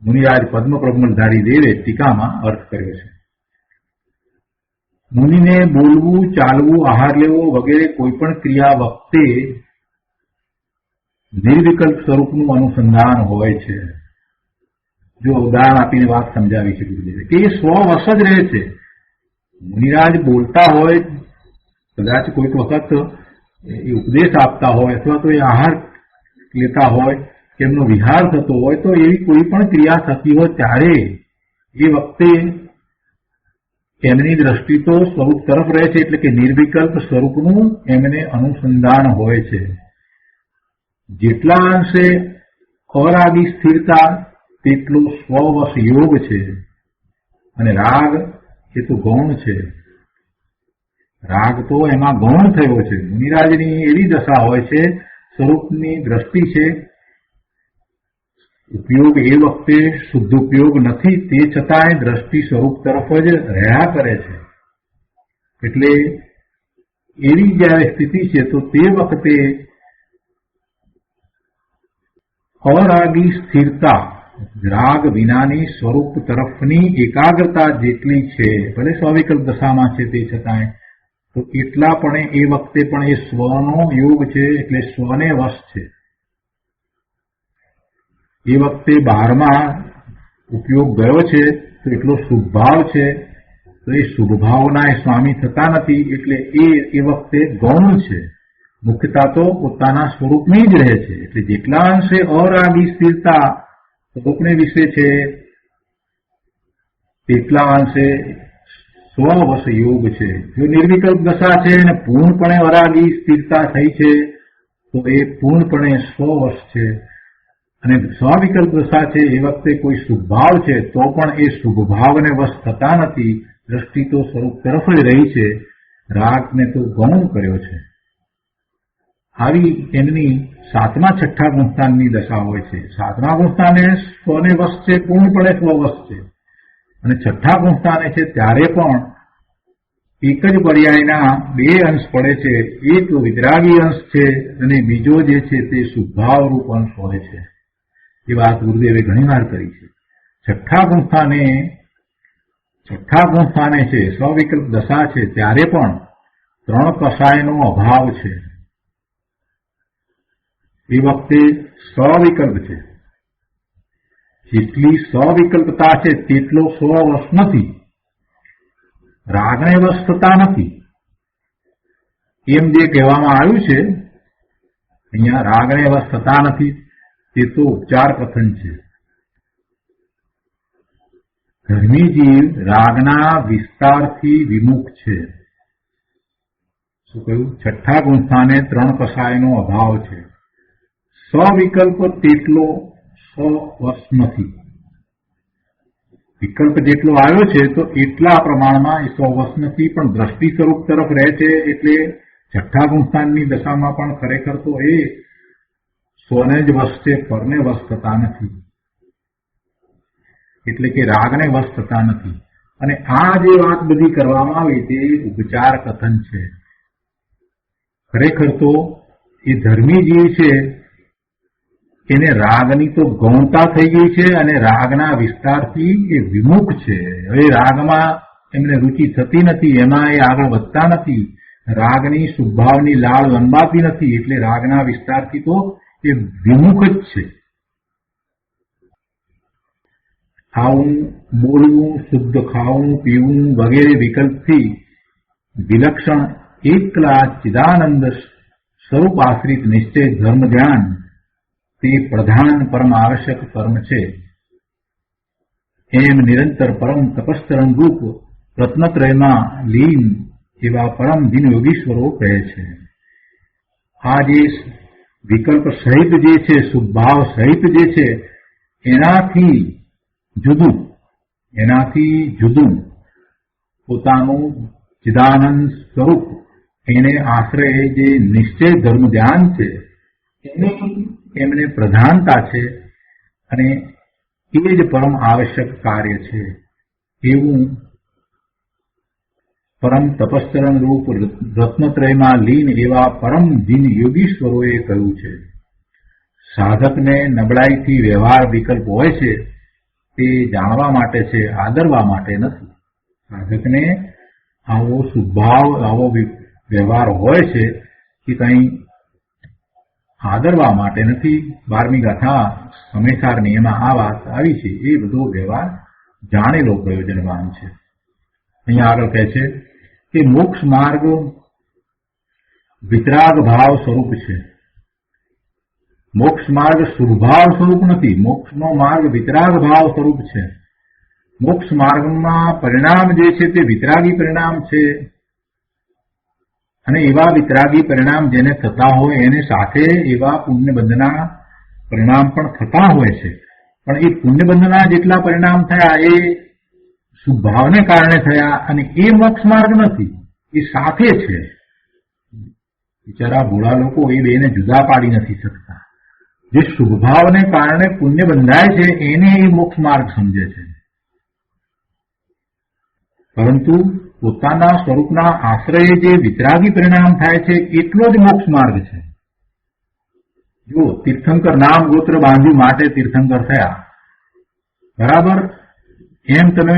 મુનિરાજ પદ્મપ્રબંધધારી દેવે ટીકામાં અર્થ કર્યો છે. મુનિને બોલવું, ચાલવું, આહાર લેવો વગેરે કોઈ પણ ક્રિયા વખતે નિર્વિકલ્પ સ્વરૂપનું અનુસંધાન હોય છે. જો ઉદાહરણ આપીને વાત સમજાવી છે ગુરુદેવે કે એ સ્વવશ જ રહે છે. મુનિરાજ બોલતા હોય, કદાચ કોઈક વખત એ ઉપદેશ આપતા હોય અથવા તો એ આહાર લેતા હોય કે એમનો વિહાર થતો હોય, તો એવી કોઈ પણ ક્રિયા થતી હોય ત્યારે એ વખતે એમની દ્રષ્ટિ તો સ્વરૂપ તરફ રહે છે. એટલે કે નિર્વિકલ્પ સ્વરૂપનું એમને અનુસંધાન હોય છે. જેટલા અંશે અરાગી સ્થિરતા તેટલો સ્વવશ યોગ છે. અને રાગ એ તો ગૌણ છે. રાગ તો એમાં ગૌણ થયો છે. મુનિરાજની એવી દશા હોય છે, સ્વરૂપની દ્રષ્ટિ છે, ઉપયોગ એ વખતે શુદ્ધ ઉપયોગ નથી, તે છતાંય દ્રષ્ટિ સ્વરૂપ તરફ જ રહ્યા કરે છે. એટલે એવી જયારે સ્થિતિ છે તો તે વખતે અરાગી સ્થિરતા, રાગ વિનાની સ્વરૂપ તરફની એકાગ્રતા જેટલી છે, ભલે સ્વવિકલ્પ દશામાં છે તે છતાંય, તો એટલા પણ એ વખતે પણ એ સ્વનો યોગ છે. એટલે સ્વને વશ છે. એ વખતે બહારમાં ઉપયોગ ગયો છે તો એટલો શુભભાવ છે, તો એ શુભભાવના એ સ્વામી થતા નથી. એટલે એ વખતે ગૌણ છે. મુખ્યતા તો પોતાના સ્વરૂપની જ રહે છે. એટલે જેટલા અંશે અરાગી સ્થિરતા સ્વરૂપને વિશે છે તેટલા અંશે સ્વવશ યોગ છે. જો નિર્વિકલ્પ દશા છે અને પૂર્ણપણે વરાગી સ્થિરતા થઈ છે તો એ પૂર્ણપણે સ્વવશ છે. અને સ્વવિકલ્પ દશા છે એ વખતે કોઈ શુભભાવ છે તો પણ એ શુભભાવને વશ થતા નથી. દ્રષ્ટિ તો સ્વરૂપ તરફ જ રહી છે, રાગને તો ગૌણ કર્યો છે. આવી એમની સાતમા છઠ્ઠા ગુણસ્થાનની દશા હોય છે. સાતમા ગુણસ્થાને સ્વને વશ છે, પૂર્ણપણે સ્વવશ છે. અને છઠ્ઠા ગુણસ્થાને છે ત્યારે પણ એક જ પર્યાયના બે અંશ પડે છે. એક વિતરાગી અંશ છે અને બીજો જે છે તે શુભભાવરૂપ અંશ હોય છે. એ વાત ગુરુદેવે ઘણી વાર કરી છે. છઠ્ઠા ગુણસ્થાને છે સ્વવિકલ્પ દશા છે ત્યારે પણ ત્રણ કષાયનો અભાવ છે. એ વખતે સ્વવિકલ્પ છે. જેટલી સ્વવિકલ્પતા છે તેટલો સ્વવશ નથી, રાગને વશ થતા નથી. એમ જે કહેવામાં આવ્યું છે અહીંયા રાગને વશ થતા નથી તે તો ઉપચાર કથન છે. ધર્મી જીવ રાગના વિસ્તારથી વિમુખ છે. શું કહ્યું? છઠ્ઠા ગુણસ્થાને ત્રણ કષાયનો અભાવ છે. સ્વવિકલ્પ તેટલો સ્વવશ નથી. વિકલ્પ જેટલો આવ્યો છે તો એટલા પ્રમાણમાં એ સ્વવશ નથી, પણ દ્રષ્ટિ સ્વરૂપ તરફ રહે છે. એટલે છઠ્ઠા ગુણસ્થાનની દશામાં પણ ખરેખર તો એ સ્વને જ વશ છે, પરને વશ થતા નથી. એટલે કે રાગને વશ થતા નથી. અને આ જે વાત બધી કરવામાં આવી તે ઉપચાર કથન છે. ખરેખર તો એ ધર્મી જીવ છે એને રાગની તો ગૌણતા થઈ ગઈ છે અને રાગના વિસ્તારથી એ વિમુખ છે. હવે રાગમાં એમને રુચિ થતી નથી, એમાં એ આગળ વધતા નથી. રાગની શુભભાવની લાળ લંબાતી નથી, એટલે રાગના વિસ્તારથી તો એ વિમુખ જ છે. ખાવું, બોલવું, શુદ્ધ ખાવું, પીવું વગેરે વિકલ્પથી વિલક્ષણ એકલા ચિદાનંદ સ્વરૂપ આશ્રિત નિશ્ચય ધર્મ ધ્યાન તે પ્રધાન પરમ આવશ્યક કર્મ છે. એમ નિરંતર પરમ તપસ્તરણ રૂપ રત્નત્રયમાં લીન એવા પરમ દિન યોગીશ્વરો કહે છે. આ જે વિકલ્પ સહિત જે છે, શુભભાવ સહિત જે છે, એનાથી જુદું પોતાનું ચિદાનંદ સ્વરૂપ એને આશ્રય જે નિશ્ચય ધર્મ ધ્યાન છે એમને પ્રધાનતા છે અને એ જ પરમ આવશ્યક કાર્ય છે. એવું પરમ તપસ્તરણ રૂપ રત્નત્રયમાં લીન એવા પરમ જીન યોગીશ્વરોએ કહ્યું છે. સાધકને નબળાઈથી વ્યવહાર વિકલ્પ હોય છે તે જાણવા માટે છે, આદરવા માટે નથી. સાધકને આવો શુભભાવ, આવો વ્યવહાર હોય છે કે કંઈ આદરવા માટે નથી. 12મી ગાથા સમયસારની એમાં આ વાત આવી છે. એ બધો વ્યવહાર જાણેલો પ્રયોજનવાન છે. અહીંયા આગળ કહે છે કે મોક્ષ માર્ગ વિતરાગ ભાવ સ્વરૂપ છે. મોક્ષ માર્ગ શુભભાવ સ્વરૂપ નથી. મોક્ષનો માર્ગ વિતરાગ ભાવ સ્વરૂપ છે. મોક્ષ માર્ગમાં પરિણામ જે છે તે વિતરાગી પરિણામ છે. અને એવા વિતરાગી પરિણામ જેને થતા હોય એને સાથે એવા પુણ્યબંધના પરિણામ પણ થતા હોય છે. પણ એ પુણ્યબંધના જેટલા પરિણામ થયા એ શુભભાવને કારણે થયા અને એ મોક્ષ માર્ગ નથી, એ સાથે છે. બિચારા ભોળા લોકો એ બેને જુદા પાડી નથી શકતા. જે શુભભાવને કારણે પુણ્ય બંધાય છે એને એ મોક્ષ માર્ગ સમજે છે, પરંતુ પોતાના સ્વરૂપના આશ્રયે જે વિતરાગી પરિણામ થાય છે એટલો જ મોક્ષ માર્ગ છે. જો તીર્થંકર નામ ગોત્ર બાંધ્યું માટે તીર્થંકર થયા, બરાબર, એમ તમે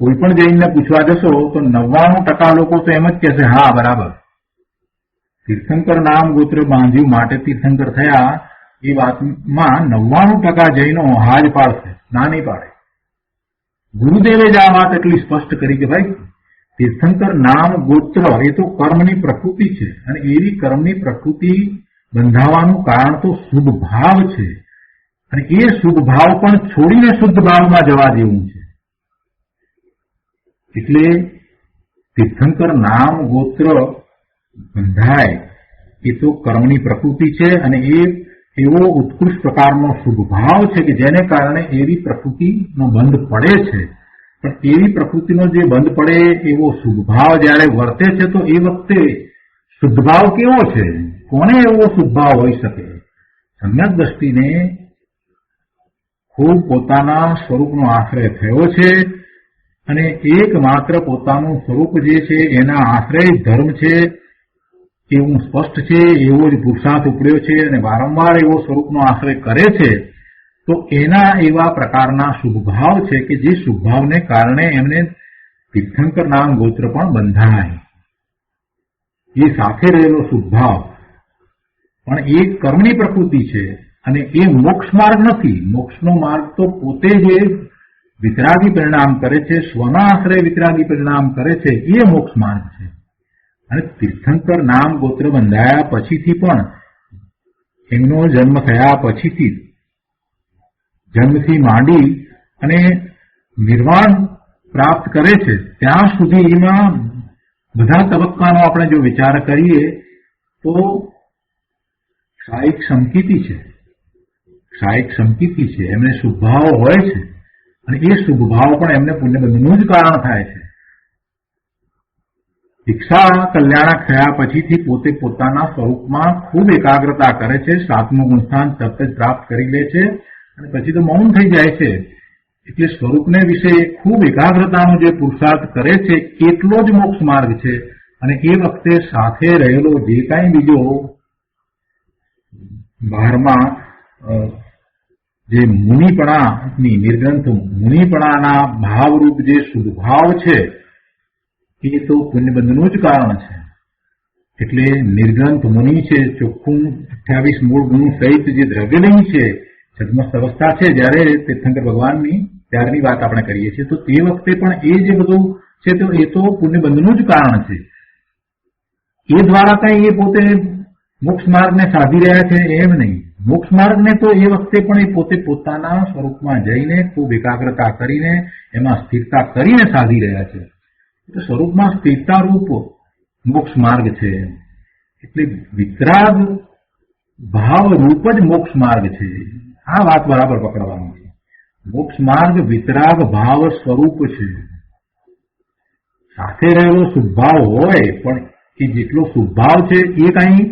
કોઈ પણ જઈને પૂછવા જશો તો 99% લોકો તો એમ જ કહેશે હા બરાબર. તીર્થંકર નામ ગોત્ર બાંધ્યું માટે તીર્થંકર થયા એ વાતમાં 99% જૈનો હા જ પાડશે, ના નહીં પાડે. ગુરુદેવે જ આ વાત એટલી સ્પષ્ટ કરી કે ભાઈ તીર્થંકર નામ ગોત્ર એ તો કર્મની પ્રકૃતિ છે અને એવી કર્મની પ્રકૃતિ બંધાવાનું કારણ તો શુભ ભાવ છે અને એ શુભ ભાવ પણ છોડીને શુદ્ધ ભાવમાં જવા દેવું છે. એટલે તીર્થંકર નામ ગોત્ર બંધાય એ તો કર્મની પ્રકૃતિ છે અને એ એવો ઉત્કૃષ્ટ પ્રકારનો શુભભાવ છે કે જેને કારણે એવી પ્રકૃતિનો બંધ પડે છે. પણ એવી પ્રકૃતિનો જે બંધ પડે એવો શુભભાવ જયારે વર્તે છે તો એ વખતે શુદ્ધભાવ કેવો છે? કોને એવો શુદ્ધભાવ હોઈ શકે? સમ્યક દ્રષ્ટિને ખૂબ પોતાના સ્વરૂપનો આશ્રય થયો છે અને એકમાત્ર પોતાનું સ્વરૂપ જે છે એના આશ્રય ધર્મ છે એવું સ્પષ્ટ છે. એવો જ પુરુષાર્થ ઉપડ્યો છે અને વારંવાર એવો સ્વરૂપનો આશ્રય કરે છે તો એના એવા પ્રકારના શુભભાવ છે કે જે શુભભાવને કારણે એમને તીર્થંકર નામ ગોત્ર પણ બંધાય. એ સાથે રહેલો શુભભાવ પણ એ કર્મની પ્રકૃતિ છે અને એ મોક્ષ માર્ગ નથી. મોક્ષનો માર્ગ તો પોતે જે વિતરાગી પરિણામ કરે છે, સ્વના આશ્રય વિતરાગી પરિણામ કરે છે, એ મોક્ષ માર્ગ છે. અને તીર્થંકર નામ ગોત્ર બંધાયા પછીથી પણ એમનો જન્મ થયા પછીથી જન્મથી માંડી અને નિર્વાણ પ્રાપ્ત કરે છે ત્યાં સુધીમાં બધા તબક્કાનો આપણે જો વિચાર કરીએ તો ક્ષાયિક સંકિતિ છે. ક્ષાયિક સંકિતિ છે. એમને શુભભાવ હોય છે અને એ શુભભાવ પણ એમને પુણ્યબંધનું જ કારણ થાય છે. દીક્ષા કલ્યાણક થયા પછીથી પોતે પોતાના સ્વરૂપમાં ખૂબ એકાગ્રતા કરે છે. 7મું ગુણસ્થાન તરત જ પ્રાપ્ત કરી લે છે અને પછી તો મૌન થઈ જાય છે. એટલે સ્વરૂપને વિશે ખૂબ એકાગ્રતાનો જે પુરુષાર્થ કરે છે એટલો જ મોક્ષ માર્ગ છે. અને એ વખતે સાથે રહેલો જે કાંઈ બીજો બહારમાં જે મુનિપણાની નિર્ગ્રંથ મુનિપણાના ભાવરૂપ જે શુદ્ધભાવ છે એ તો પુણ્યબંધનું જ કારણ છે. એટલે નિર્ગ્રંથ મુનિ છે, ચોખ્ખું 28 મૂળ ગુણ સહિત જે દ્રવ્યલિંગ છે, છદ્મસ્ત અવસ્થા છે જ્યારે તીર્થંકર ભગવાનની ત્યારની વાત આપણે કરીએ છીએ તો તે વખતે પણ એ જે બધું છે તો એ તો પુણ્યબંધનું જ કારણ છે. એ દ્વારા કઈ એ પોતે મોક્ષ માર્ગને સાધી રહ્યા છે એમ નહીં. મોક્ષ માર્ગને તો એ વખતે પણ એ પોતે પોતાના સ્વરૂપમાં જઈને ખૂબ એકાગ્રતા કરીને એમાં સ્થિરતા કરીને સાધી રહ્યા છે. એટલે સ્વરૂપમાં સ્થિરતા રૂપ મોક્ષ માર્ગ છે. એટલે વિતરાગ ભાવ રૂપ જ મોક્ષ માર્ગ છે. આ વાત બરાબર પકડવાની છે. મોક્ષ માર્ગ વિતરાગ ભાવ સ્વરૂપ છે. સાથે રહેલો શુભભાવ હોય પણ એ જેટલો શુભભાવ છે એ કઈ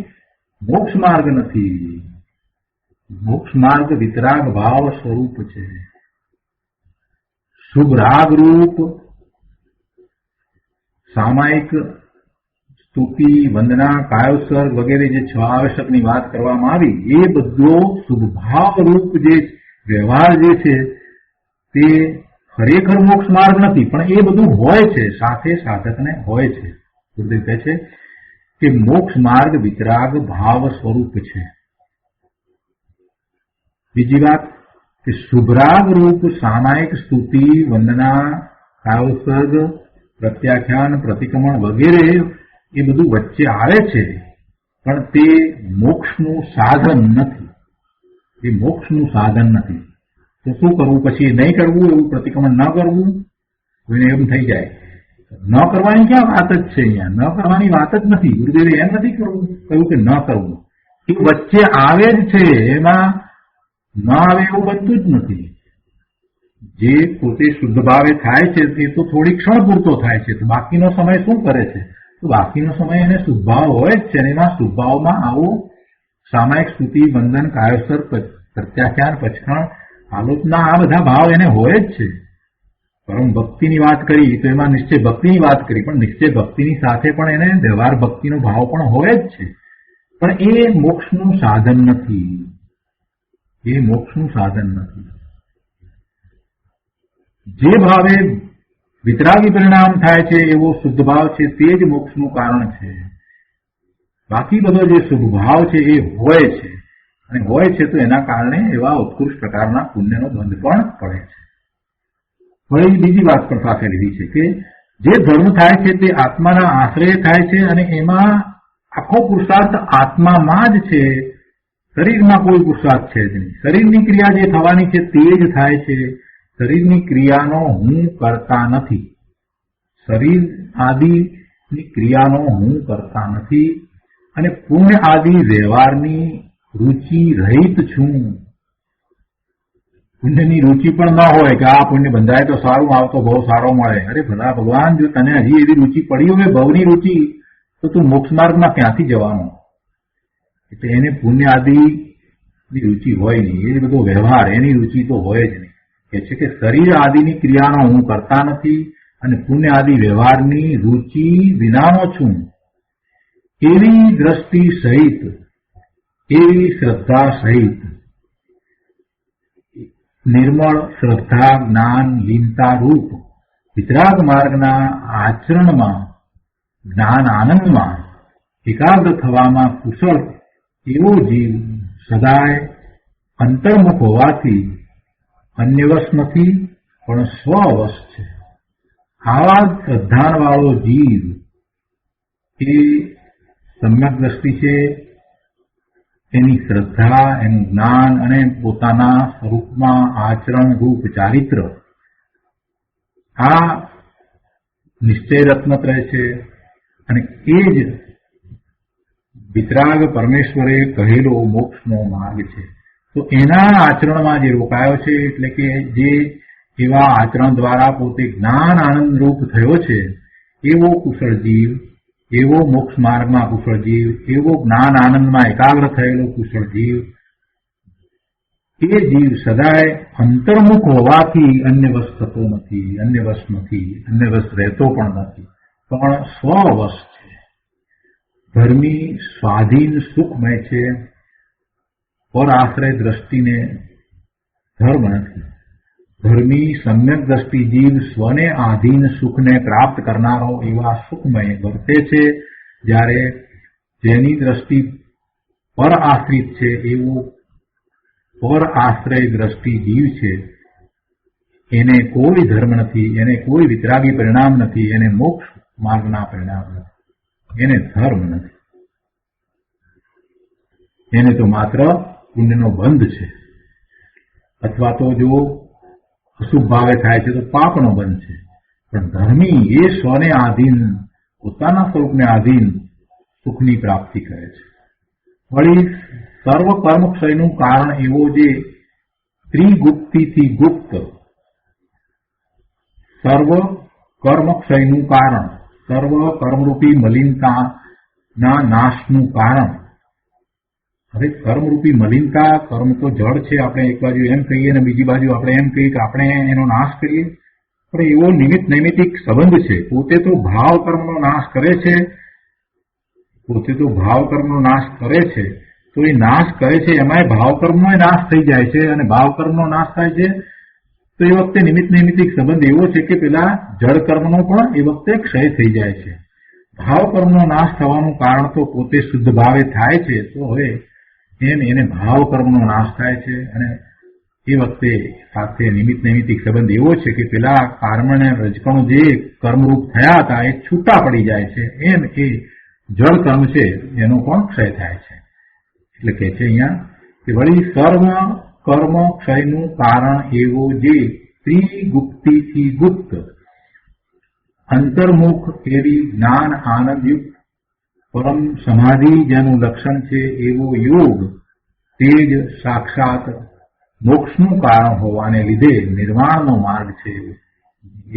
મોક્ષ માર્ગ નથી. મોક્ષ માર્ગ વિતરાગ ભાવ સ્વરૂપ છે. શુભ રાગ રૂપ સામાયિક સ્તુતિ, વંદના, કાયોત્સર્ગ વગેરે જે 6 આવશ્યકની વાત કરવામાં આવી એ બધો શુભભાવ રૂપ જે વ્યવહાર જે છે તે ખરેખર મોક્ષ માર્ગ નથી પણ એ બધું હોય છે, સાથે સાધકને હોય છે. ગુરુદેવ કહે છે કે મોક્ષ માર્ગ વિતરાગ ભાવ સ્વરૂપ છે. બીજી વાત કે શુભરાગ રૂપ સામાયિક સ્તુતિ, વંદના, કાયોત્સર્ગ, પ્રત્યાખ્યાન, પ્રતિક્રમણ વગેરે એ બધું વચ્ચે આવે છે પણ તે મોક્ષનું સાધન નથી. એ મોક્ષનું સાધન નથી. તો શું કરવું પછી? નહીં કરવું, એવું પ્રતિક્રમણ ન કરવું. કોઈને એમ થઈ જાય ન કરવાની ક્યાં વાત જ છે? અહીંયા ન કરવાની વાત જ નથી. ગુરુદેવે એમ નથી કહ્યું કે ન કરવું. એ વચ્ચે આવે જ છે. એમાં ન આવે એવું બનતું જ નથી. જે પોતે શુદ્ધ ભાવે થાય છે તે તો થોડી ક્ષણ પૂરતો થાય છે. તો બાકીનો સમય શું કરે છે? તો બાકીનો સમય એને શુદ્ધભાવ હોય જ છે. અને એમાં શુદ્ધભાવમાં આવો સામાયિક સ્તુતિ, વંદન, કાયોત્સર્ગ, પ્રત્યાખ્યાન, પચખણ, આલોચના આ બધા ભાવ એને હોય જ છે. પરમ ભક્તિની વાત કરી તો એમાં નિશ્ચય ભક્તિની વાત કરી પણ નિશ્ચય ભક્તિની સાથે પણ એને વ્યવહાર ભક્તિનો ભાવ પણ હોય જ છે. પણ એ મોક્ષનું સાધન નથી. એ મોક્ષનું સાધન નથી. જે ભાવે વિતરાગી પરિણામ થાય છે એવો શુદ્ધ ભાવ છે તે જ મોક્ષનું કારણ છે. બાકી બધો જે શુભ ભાવ છે એ હોય છે અને હોય છે તો એના કારણે એવા ઉત્કૃષ્ટ પ્રકારના પુણ્યનો બંધ પણ પડે છે. હવે બીજી વાત પણ સાથે લીધી છે કે જે ધર્મ થાય છે તે આત્માના આશ્રય થાય છે અને એમાં આખો પુરુષાર્થ આત્મામાં જ છે. શરીરમાં કોઈ પુરુષાર્થ છે જ નહીં. શરીરની ક્રિયા જે થવાની છે તે જ થાય છે. શરીરની ક્રિયાનો હું કરતા નથી. શરીર આદિની ક્રિયાનો હું કરતા નથી અને પુણ્ય આદિ વ્યવહારની રુચિ રહિત છું. પુણ્યની રુચિ પણ ન હોય કે આ પુણ્ય બંધાય તો સારું, આવતો બહુ સારો મળે. અરે ભલા ભગવાન, જો તને હજી એવી રુચિ પડી હોય ભવની રુચિ, તો તું મોક્ષ માર્ગમાં ક્યાંથી જવાનો? એટલે એને પુણ્ય આદિની રુચિ હોય નહીં, એ બધો વ્યવહાર એની રુચિ તો હોય જ નહીં. કે છે કે શરીર આદિની ક્રિયાનો હું કરતા નથી અને પુણ્ય આદિ વ્યવહારની રુચિ વિનાનો છું. એવી દ્રષ્ટિ સહિત, એવી શ્રદ્ધા સહિત, નિર્મળ શ્રદ્ધા જ્ઞાન લીનતા રૂપ વિતરાગ માર્ગના આચરણમાં, જ્ઞાન આનંદમાં એકાગ્ર થવામાં કુશળ એવો જીવ સદાય અંતર્મુખ હોવાથી અન્યવશ નથી પણ સ્વવશ છે. આવા શ્રદ્ધાવાળો જીવ એ સમ્યક દ્રષ્ટિ છે, એની શ્રદ્ધા, એનું જ્ઞાન અને પોતાના સ્વરૂપમાં આચરણ રૂપ ચારિત્ર આ નિશ્ચય રત્નત રહે છે. અને એ જ વિતરાગ પરમેશ્વરે કહેલો મોક્ષનો માર્ગ છે. તો એના આચરણમાં જે રોકાયો છે, એટલે કે જે એવા આચરણ દ્વારા પોતે જ્ઞાન આનંદ રૂપ થયો છે, એવો કુશળ જીવ, એવો મોક્ષ માર્ગમાં કુશળ જીવ, એવો જ્ઞાન આનંદમાં એકાગ્ર થયેલો કુશળ જીવ, એ જીવ સદાય અંતર્મુખ હોવાથી અન્યવશ થતો નથી, અન્યવશ રહેતો પણ નથી, પણ સ્વવશ છે. ધર્મી સ્વાધીન સુખમય છે, પર આશ્રય દ્રષ્ટિને ધર્મ નથી. ધર્મી સમ્યક દ્રષ્ટિ જીવ સ્વને આધીન સુખને પ્રાપ્ત કરનારો એવા સુખમય વર્તે છે, જ્યારે જેની દ્રષ્ટિ પર આશ્રિત છે એવો પર આશ્રય દ્રષ્ટિ જીવ છે, એને કોઈ ધર્મ નથી, એને કોઈ વિતરાગી પરિણામ નથી, એને મોક્ષ માર્ગના પરિણામ નથી, એને ધર્મ નથી. એને તો માત્ર પુણ્યનો બંધ છે, અથવા તો જો અશુભ ભાવે થાય છે તો પાપનો બંધ છે. પણ ધર્મી એ સ્વને આધીન, પોતાના સ્વરૂપને આધીન સુખની પ્રાપ્તિ કરે છે. વળી સર્વ કર્મક્ષયનું કારણ એવો જે ત્રિગુપ્તિથી ગુપ્ત, સર્વ કર્મક્ષયનું કારણ, સર્વ કર્મરૂપી મલિનતાના નાશનું કારણ. હવે કર્મરૂપી મલિનતા, કર્મ તો જળ છે, આપણે એક બાજુ એમ કહીએ અને બીજી બાજુ આપણે એમ કહીએ કે આપણે એનો નાશ કરીએ, પણ એવો નૈમિતિક સંબંધ છે. પોતે તો ભાવ કર્મનો નાશ કરે છે, તો એ નાશ કરે છે, એમાંય ભાવ કર્મનો નાશ થઈ જાય છે, અને ભાવ કર્મનો નાશ થાય છે તો એ વખતે નૈમિતિક સંબંધ એવો છે કે પેલા જળ કર્મનો પણ એ વખતે ક્ષય થઈ જાય છે. ભાવ કર્મનો નાશ થવાનું કારણ તો પોતે શુદ્ધ ભાવે થાય છે, તો હવે એને ભાવ કર્મનો નાશ થાય છે, અને એ વખતે સાથે નૈમિતિક સંબંધ એવો છે કે પેલા કર્મને રજકણો જે કર્મરૂપ થયા હતા એ છૂટા પડી જાય છે, એમ એ જળ કર્મ છે એનો પણ ક્ષય થાય છે. એટલે કે છે અહીંયા કે વળી સર્વ કર્મ ક્ષયનું કારણ એવો જે ત્રિગુપ્તિથી ગુપ્ત, અંતર્મુખ એવી જ્ઞાન આનંદયુક્ત પરમ સમાધિ જેનું લક્ષણ છે એવો યોગ, તે જ સાક્ષાત મોક્ષનું કારણ હોવાને લીધે નિર્વાણનો માર્ગ છે, એ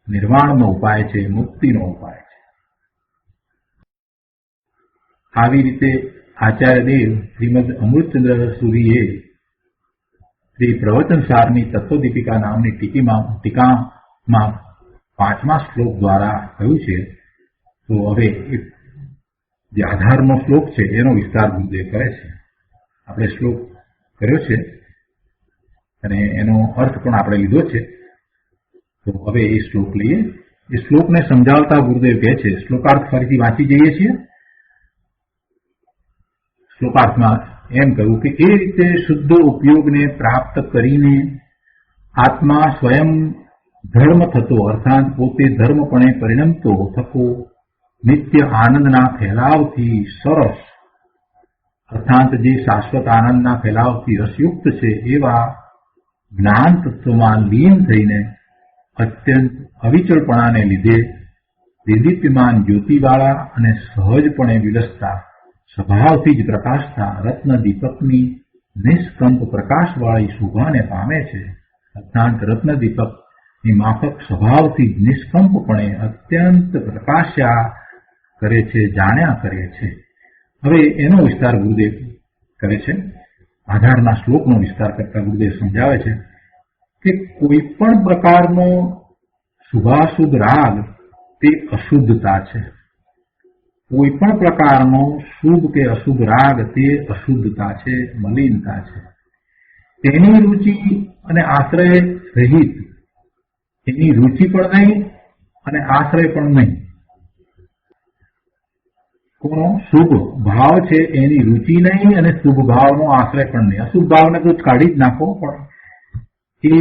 નિર્વાણનો ઉપાય છે, મુક્તિનો ઉપાય છે. આવી રીતે આચાર્યદેવ શ્રીમદ અમૃતચંદ્ર સૂરીએ શ્રી પ્રવચનસારની તત્વદીપિકા નામની ટીકામાં 5મા શ્લોક દ્વારા કહ્યું છે. તો હવે જે આધારનો શ્લોક છે એનો વિસ્તાર ગુરુદેવ કરે છે. આપણે શ્લોક કર્યો છે અને એનો અર્થ પણ આપણે લીધો છે. તો હવે એ શ્લોક લઈએ. એ શ્લોકને સમજાવતા ગુરુદેવ કહે છે, શ્લોકાર્થ ફરીથી વાંચી જઈએ છીએ. શ્લોકાર્થમાં એમ કહ્યું કે એ રીતે શુદ્ધ ઉપયોગને પ્રાપ્ત કરીને આત્મા સ્વયં ધર્મ થતો, અર્થાત પોતે ધર્મપણે પરિણમતો થકો નિત્ય આનંદના ફેલાવથી સરસ, અર્થાત જે શાશ્વત આનંદના ફેલાવથી રસયુક્ત છે એવા જ્ઞાન તત્વમાં લીન થઈને અત્યંત અવિચળપણાને લીધે દેદીપ્યમાન જ્યોતિવાળા અને સહજપણે વિલસતા સ્વભાવથી જ પ્રકાશતા રત્ન દીપકની નિષ્કંપ પ્રકાશવાળી શોભાને પામે છે. અર્થાત રત્ન દીપકની માફક સ્વભાવથી જ નિષ્કંપપણે અત્યંત પ્રકાશ્યા કરે છે, જાણ્યા કરે છે. હવે એનો વિસ્તાર ગુરુદેવ કરે છે. આધારના શ્લોકનો વિસ્તાર કરતા ગુરુદેવ સમજાવે છે કે કોઈ પણ પ્રકારનો શુભાશુભ રાગ તે અશુદ્ધતા છે. કોઈ પણ પ્રકારનો શુભ કે અશુભ રાગ તે અશુદ્ધતા છે, મલિનતા છે. તેની રુચિ અને આશ્રય રહિત, એની રુચિ પણ નહીં અને આશ્રય પણ નહીં. કોનો શુભ ભાવ છે એની રુચિ નહીં અને શુભ ભાવનો આશ્રય પણ નહીં. અશુભ ભાવને તો કાઢી જ નાખો, પણ એ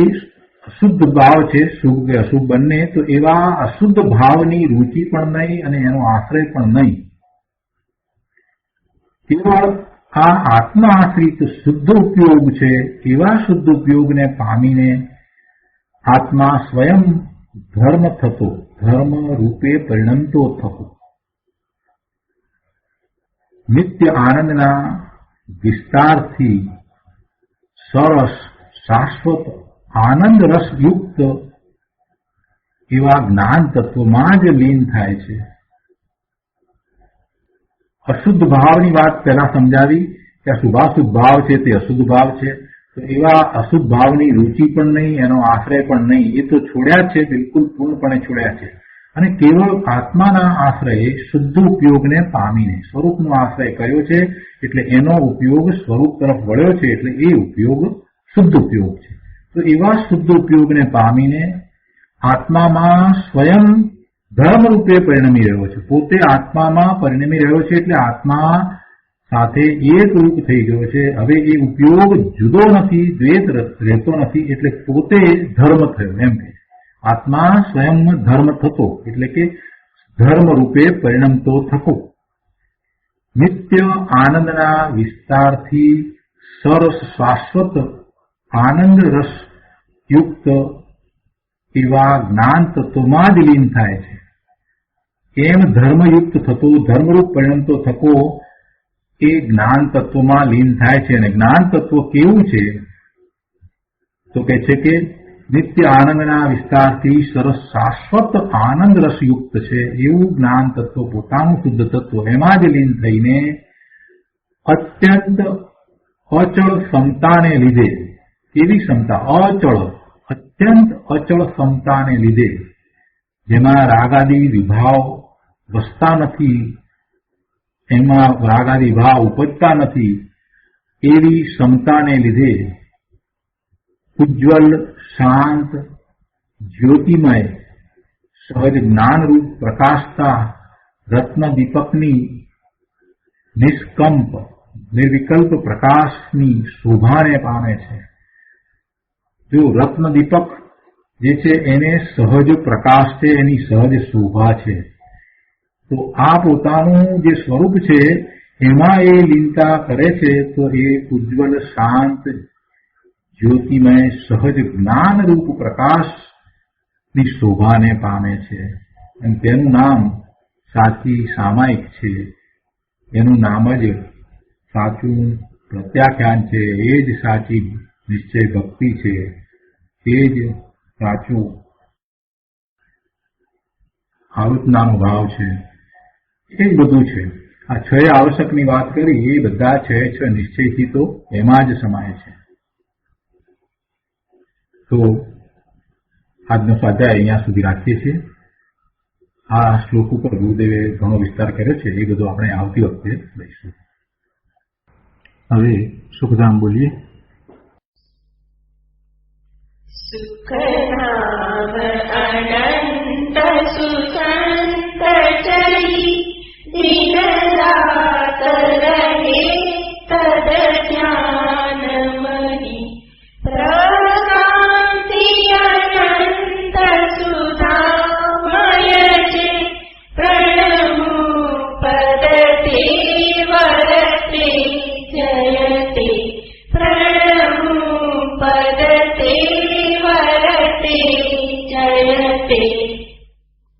અશુદ્ધ ભાવ છે, શુભ કે અશુભ બંને, તો એવા અશુદ્ધ ભાવની રુચિ પણ નહીં અને એનો આશ્રય પણ નહીં. કેવળ આ આત્મા આશ્રિત શુદ્ધ ઉપયોગ છે. એવા શુદ્ધ ઉપયોગને પામીને આત્મા સ્વયં ધર્મ થતો, ધર્મ રૂપે પરિણમતો થતો, નિત્ય આનંદના વિસ્તારથી સરસ શાશ્વત આનંદ રસયુક્ત એવા જ્ઞાન તત્વમાં જ લીન થાય છે. અશુદ્ધ ભાવની વાત પહેલા સમજાવી કે આ શુભાશુભ ભાવ છે તે અશુદ્ધ ભાવ છે, તો એવા અશુદ્ધ ભાવની રુચિ પણ નહીં, એનો આશ્રય પણ નહીં. એ તો છોડ્યા છે, બિલકુલ પૂર્ણપણે છોડ્યા છે. અને કેવળ આત્માના આશ્રયે શુદ્ધ ઉપયોગને પામીને સ્વરૂપનો આશ્રય કર્યો છે, એટલે એનો ઉપયોગ સ્વરૂપ તરફ વળ્યો છે, એટલે એ ઉપયોગ શુદ્ધ ઉપયોગ છે. તો એવા શુદ્ધ ઉપયોગને પામીને આત્મામાં સ્વયં ધર્મ રૂપે પરિણમી રહ્યો છે. પોતે આત્મામાં પરિણમી રહ્યો છે, એટલે આત્મા સાથે એક રૂપ થઈ ગયો છે. હવે એ ઉપયોગ જુદો નથી, દ્વૈત રહેતો નથી, એટલે પોતે ધર્મ થયો. એમ કે આત્મા સ્વયં ધર્મ થતો, એટલે કે ધર્મ રૂપે પરિણમતો થતો. નિત્ય આનંદના વિસ્તારથી સરસ શાશ્વત આનંદ રસ યુક્ત એવા જ્ઞાન તત્વમાં જ લીન થાય છે. એમ ધર્મયુક્ત થતો, ધર્મરૂપ પરિણમતો થકો એ જ્ઞાન તત્વમાં લીન થાય છે. અને જ્ઞાન તત્વ કેવું છે તો કહે છે કે નિત્ય આનંદના વિસ્તારથી સરસ શાશ્વત આનંદ રસયુક્ત છે. એવું જ્ઞાન તત્વ, પોતાનું શુદ્ધ તત્વ, એમાં જ લીન થઈને અત્યંત અચળ ક્ષમતાને લીધે, કેવી ક્ષમતા? અચળ, અત્યંત અચળ ક્ષમતાને લીધે, જેમાં રાગાદી વિભાવ વસતા નથી, એમાં રાગાદી ભાવ ઉપજતા નથી, એવી ક્ષમતાને લીધે ઉજ્જવલ, શાંત, જ્યોતિમય, સહજ જ્ઞાનરૂપ પ્રકાશતા રત્ન દીપકની નિષ્કંપ નિર્વિકલ્પ પ્રકાશની શોભાને પામે છે. જો રત્ન દીપક જે છે એને સહજ પ્રકાશ છે, એની સહજ શોભા છે. તો આ પોતાનું જે સ્વરૂપ છે એમાં એ લીનતા કરે છે, તો એ ઉજ્જવલ, શાંત, જ્યોતિમય, સહજ જ્ઞાનરૂપ પ્રકાશની શોભાને પામે છે. અને તેનું નામ સાચી સામાયિક છે, એનું નામ જ સાચું પ્રત્યાખ્યાન છે. એ જ સાચી નિશ્ચય ભક્તિ છે, એ જ સાચું આવૃતનાનો ભાવ છે. એ જ બધું છે. આ છ આવશ્યકની વાત કરી, એ બધા છ નિશ્ચયથી તો એમાં જ સમાય છે. તો આજનો સ્વાધ્યાય અહીંયા સુધી રાખીએ છીએ. આ શ્લોક ઉપર ગુરુદેવે ઘણો વિસ્તાર કર્યો છે, એ બધું આપણે આવતી વખતે લઈશું. હવે સુખધામ બોલીએ. સુખધામ અનંત સુખ